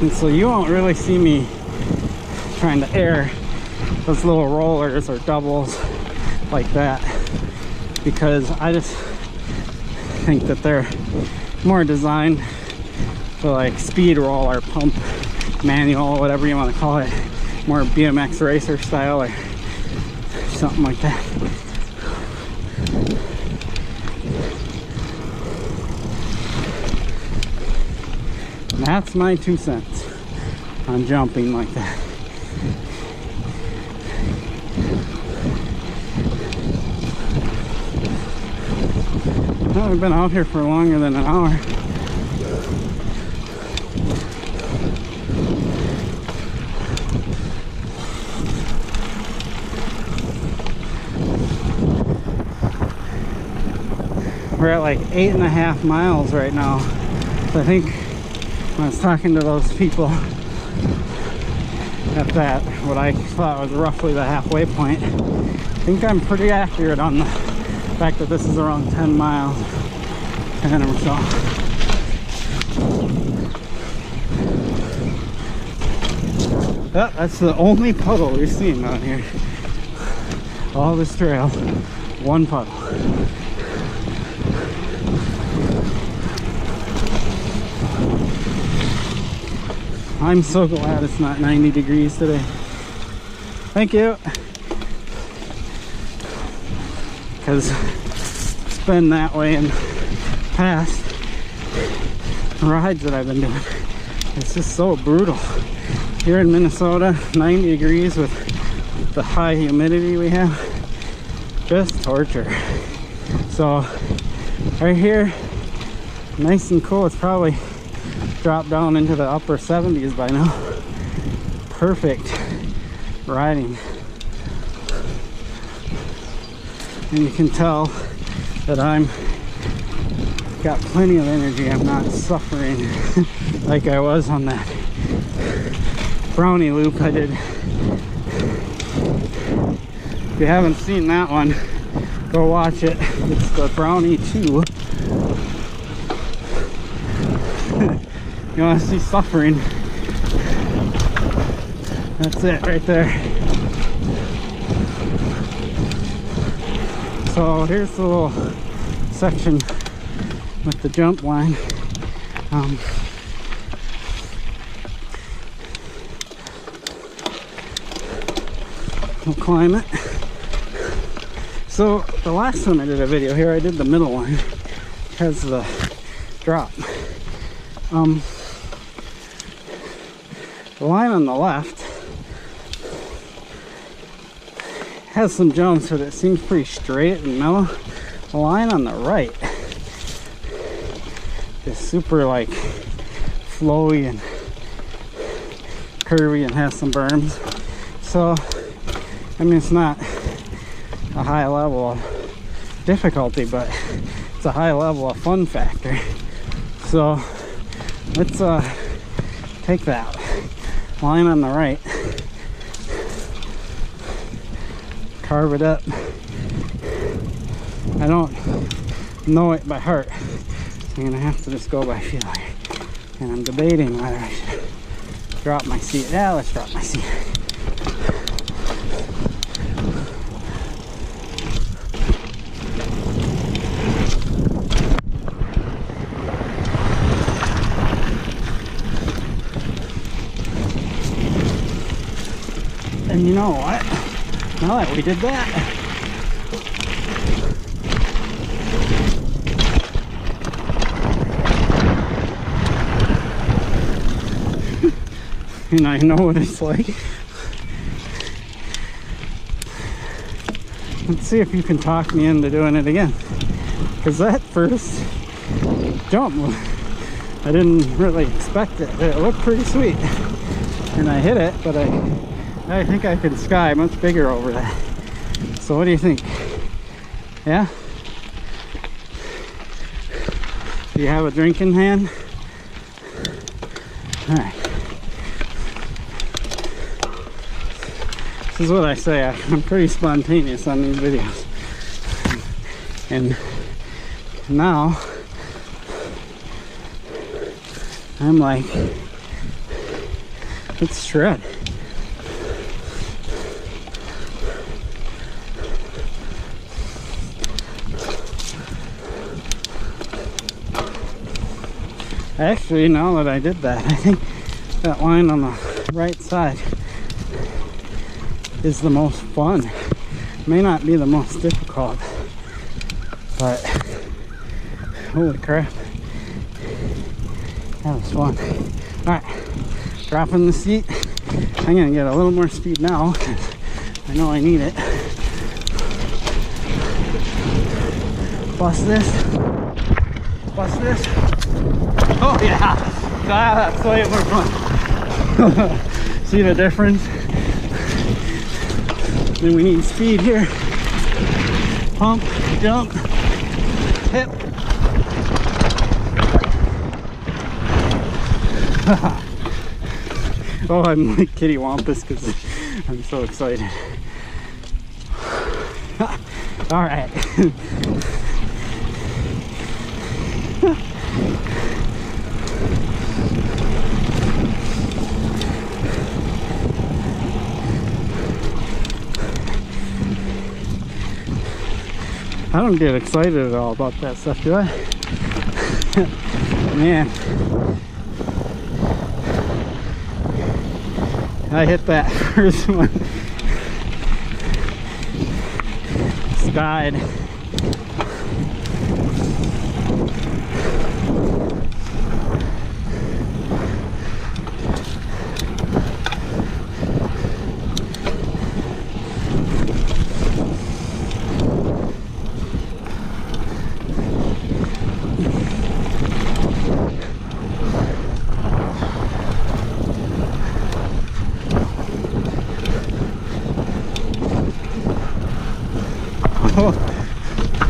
And so you won't really see me trying to air those little rollers or doubles like that, because I just think that they're more designed for like speed roll or pump manual, whatever you want to call it, more BMX racer style or something like that. And that's my 2 cents on jumping like that. Well, we've been out here for longer than an hour. We're at like 8.5 miles right now. So I think when I was talking to those people at that, what I thought was roughly the halfway point, I think I'm pretty accurate on the fact that this is around 10 miles, 10 or so. Oh, that's the only puddle we've seen out here. All this trail, one puddle. I'm so glad it's not 90 degrees today. Thank you. Because it's been that way in past rides that I've been doing. It's just so brutal. Here in Minnesota, 90 degrees with the high humidity we have, just torture. So right here, nice and cool. It's probably dropped down into the upper 70s by now. Perfect riding. And you can tell that I'm got plenty of energy. I'm not suffering like I was on that brownie loop I did. If you haven't seen that one, go watch it. It's the Brownie 2. You want to see suffering? That's it right there. So here's the little section with the jump line. We'll climb it. So the last time I did a video here, I did the middle line because the drop. The line on the left has some jumps, but it seems pretty straight and mellow. The line on the right is super like flowy and curvy and has some berms. So I mean, it's not a high level of difficulty, but it's a high level of fun factor. So let's take that line on the right, carve it up. I don't know it by heart, I'm gonna have to just go by feel here. And I'm debating whether I should drop my seat. Yeah, let's drop my seat. And you know what? Now that we did that, and I know what it's like. Let's see if you can talk me into doing it again. Because that first jump, I didn't really expect it. It looked pretty sweet. And I hit it, but I think I can sky much bigger over that. So what do you think? Yeah? Do you have a drink in hand? Alright. This is what I say. I'm pretty spontaneous on these videos. And now I'm like, let's shred. Actually, now that I did that, I think that line on the right side is the most fun. May not be the most difficult, but holy crap, that was fun. Alright, dropping the seat. I'm gonna get a little more speed now. I know I need it. Bust this. Bust this. Oh yeah, that's way more fun. See the difference? Then we need speed here. Pump, jump, hip. Oh, I'm like kitty wampus because I'm so excited. All right. I don't get excited at all about that stuff, do I? Man. I hit that first one. Skied.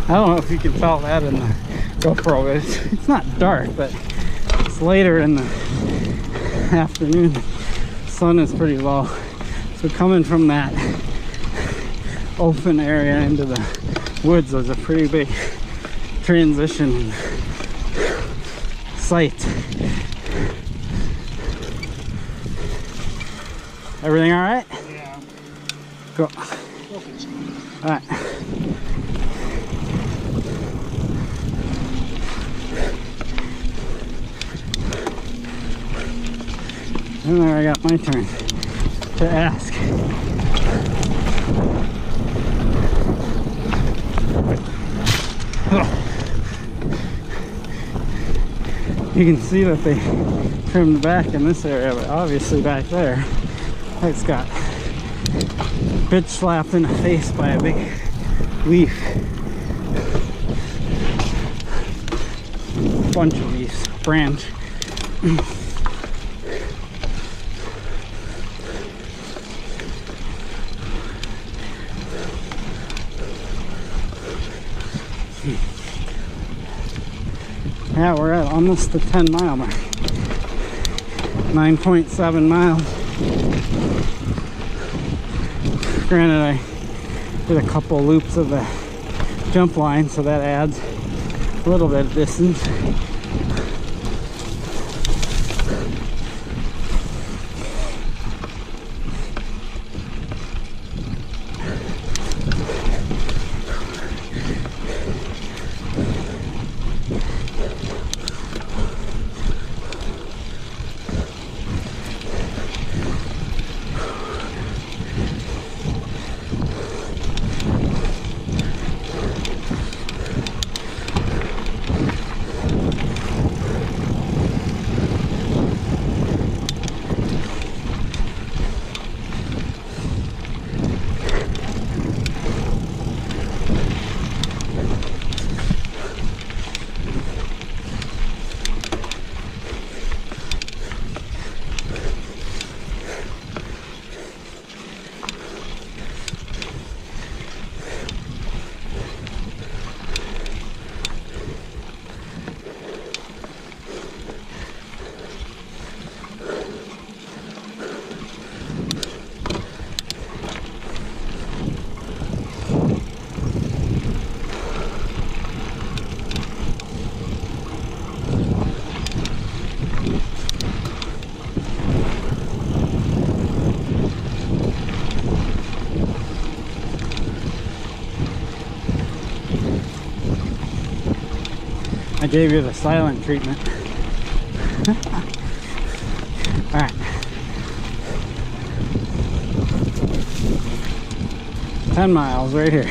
I don't know if you can tell that in the GoPro, but it's not dark, but it's later in the afternoon. The sun is pretty low. So coming from that open area into the woods was a pretty big transition in sight. Everything all right? Yeah. Go. All right. And there I got my turn to ask. You can see that they trimmed back in this area, but obviously back there, it's got bitch slapped in the face by a big leaf. Bunch of leaves, branch. Yeah, we're at almost the 10-mile mark. 9.7 miles. Granted, I did a couple loops of the jump line, so that adds a little bit of distance. gave you the silent treatment. All right. 10 miles right here.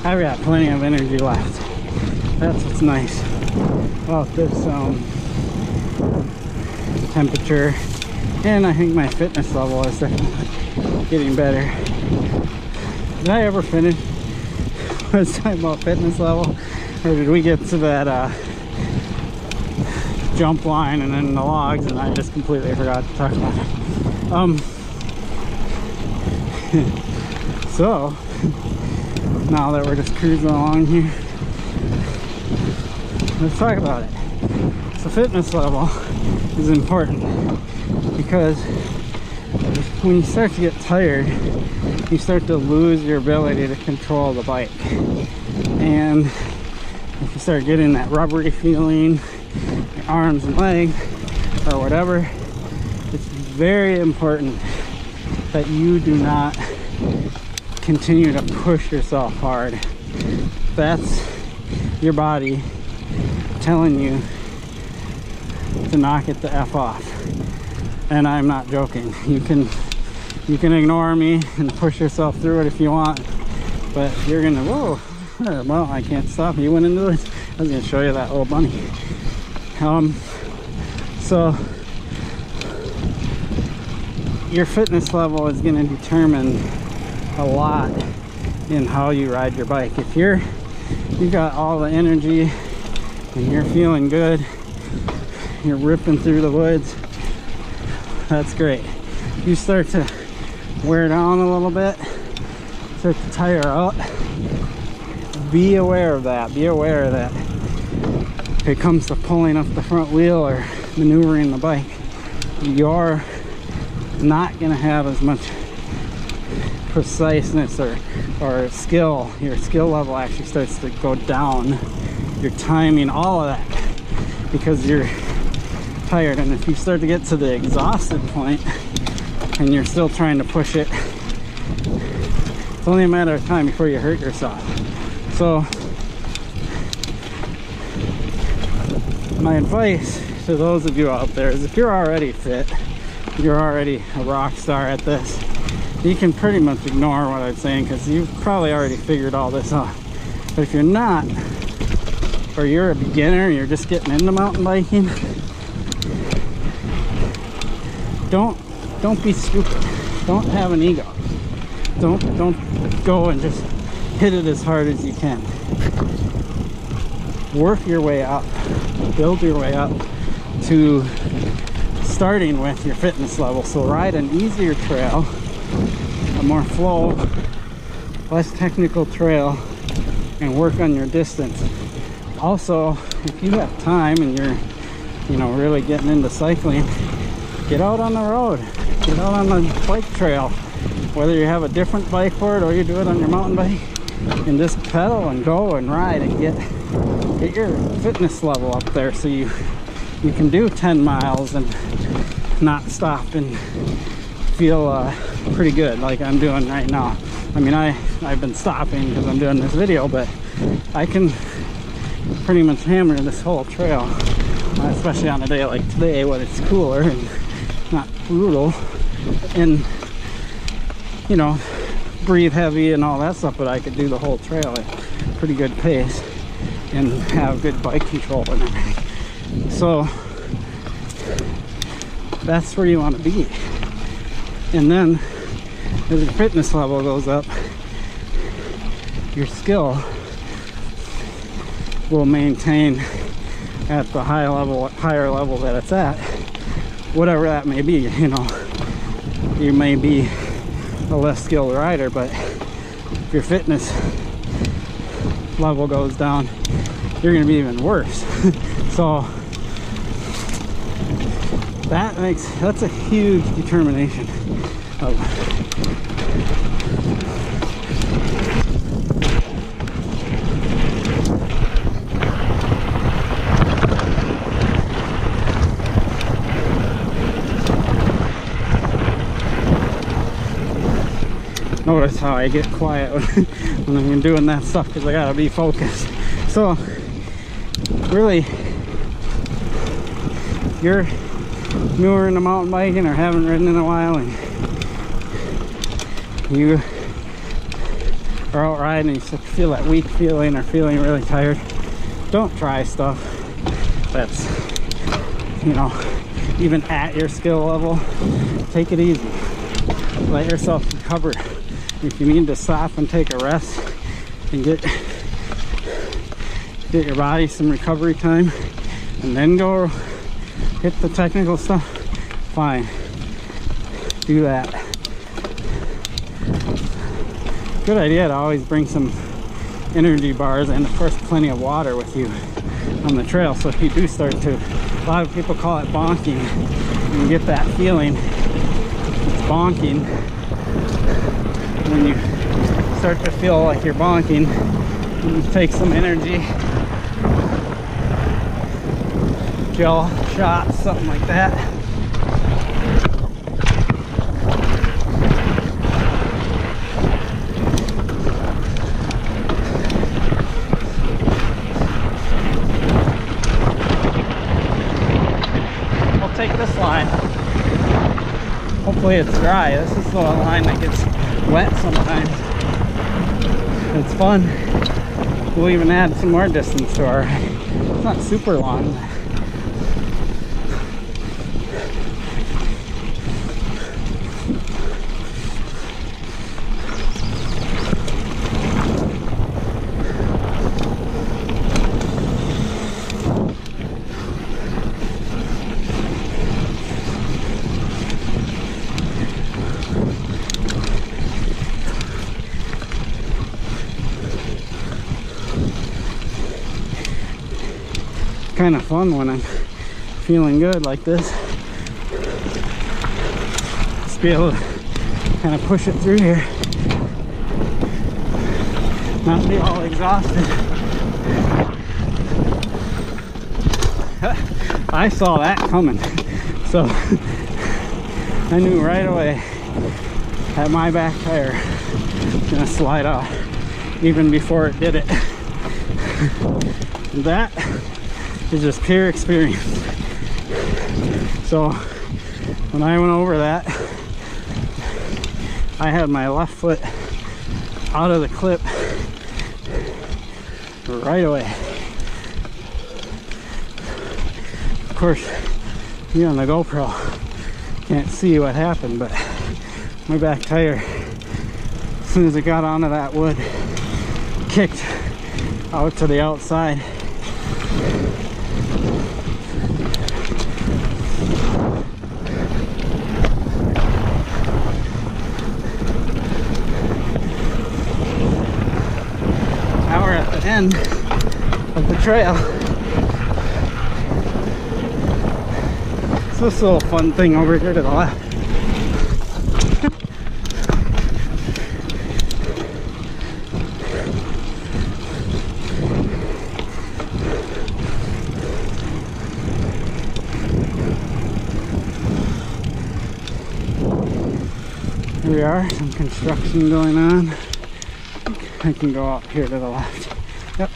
I've got plenty of energy left. That's what's nice about this temperature, and I think my fitness level is definitely getting better. Did I ever finish what I was talking about fitness level, or did we get to that jump line and then the logs and I just completely forgot to talk about it? So now that we're just cruising along here, let's talk about it. So fitness level is important because when you start to get tired, you start to lose your ability to control the bike. And if you start getting that rubbery feeling, your arms and legs or whatever, it's very important that you do not continue to push yourself hard. That's your body telling you to knock it the F off. And I'm not joking. You can ignore me and push yourself through it if you want, but you're gonna, whoa, well, I can't stop. You went into this. I was gonna show you that little bunny. So your fitness level is gonna determine a lot in how you ride your bike. If you've got all the energy and you're feeling good, you're ripping through the woods, that's great. You start to wear down a little bit, start to tire out, be aware of that. Be aware that if it comes to pulling up the front wheel or maneuvering the bike, you're not going to have as much preciseness or skill. Your skill level actually starts to go down, your timing, all of that, because you're tired. And if you start to get to the exhausted point and you're still trying to push it, it's only a matter of time before you hurt yourself. So my advice to those of you out there is, if you're already fit, you're already a rock star at this, you can pretty much ignore what I'm saying because you've probably already figured all this out. But if you're not, or you're a beginner, you're just getting into mountain biking, don't be stupid. Don't have an ego. Don't go and just hit it as hard as you can. Work your way up. Build your way up to starting with your fitness level. So ride an easier trail, a more flow, less technical trail, and work on your distance. Also, if you have time and you're really getting into cycling, get out on the road, get out on the bike trail, whether you have a different bike for it or you do it on your mountain bike, and just pedal and go and ride and get your fitness level up there so you can do 10 miles and not stop and feel pretty good like I'm doing right now. I mean, I've been stopping because I'm doing this video, but I can pretty much hammer this whole trail, especially on a day like today when it's cooler and not brutal, and breathe heavy and all that stuff, but I could do the whole trail at pretty good pace and have good bike control and everything. So that's where you want to be. And then as your fitness level goes up, your skill will maintain at the higher level that it's at, whatever that may be. You may be a less skilled rider, but if your fitness level goes down, you're going to be even worse. So that's a huge determination of Notice how I get quiet when I'm doing that stuff because I gotta be focused. So really, if you're newer into mountain biking or haven't ridden in a while and you are out riding and you feel that weak feeling or feeling really tired, don't try stuff that's, you know, even at your skill level. Take it easy. Let yourself recover. If you need to stop and take a rest and get your body some recovery time and then go hit the technical stuff, fine, do that. Good idea to always bring some energy bars and of course plenty of water with you on the trail, so if you do start to, a lot of people call it bonking, you get that feeling, it's bonking. When you start to feel like you're bonking, you take some energy, gel shots, something like that. I'll take this line. Hopefully it's dry. This is the line that gets wet sometimes. It's fun. We'll even add some more distance to our ride. It's not super long. Kind of fun when I'm feeling good like this. Just be able to kind of push it through here, not be all exhausted. I saw that coming, so I knew right away that my back tire was gonna slide off even before it did it. That is just pure experience. So when I went over that, I had my left foot out of the clip right away. Of course, you on the GoPro can't see what happened, but my back tire, as soon as it got onto that wood, kicked out to the outside. Now we're at the end of the trail. So this little fun thing over here to the left. Here we are, some construction going on. I can go up here to the left. Yep.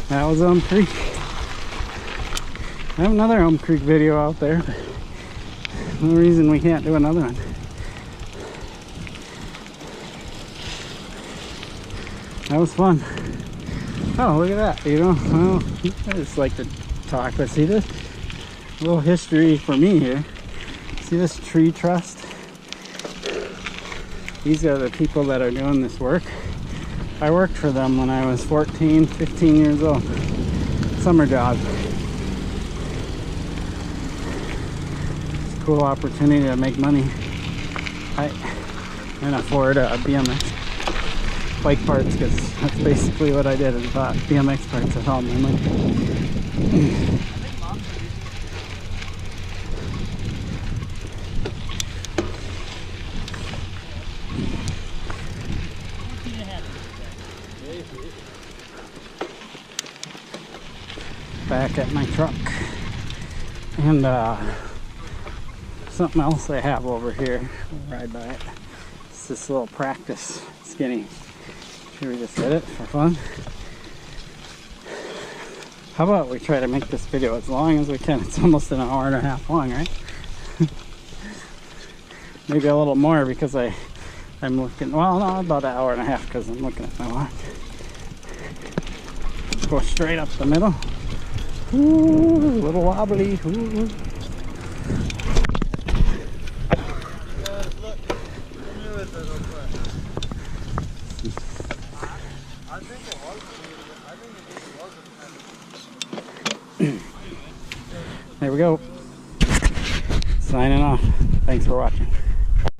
That was Elm Creek. I have another Elm Creek video out there, but no reason we can't do another one. That was fun. Oh, look at that, you know, well, I just like to talk, but see this? A little history for me here. See this tree trust? These are the people that are doing this work. I worked for them when I was 14, 15 years old. Summer job. It's a cool opportunity to make money. I can afford a BMX bike parts because that's basically what I did, is bought BMX parts with all my money. Back at my truck, and something else I have over here. We'll ride by it. It's this little practice skinny. Should we just hit it for fun? How about we try to make this video as long as we can? It's almost an hour and a half long, right? Maybe a little more because I'm looking, well, no, about an hour and a half because I'm looking at my watch. Go straight up the middle. Ooh, a little wobbly. Ooh. There we go. Signing off. Thanks for watching.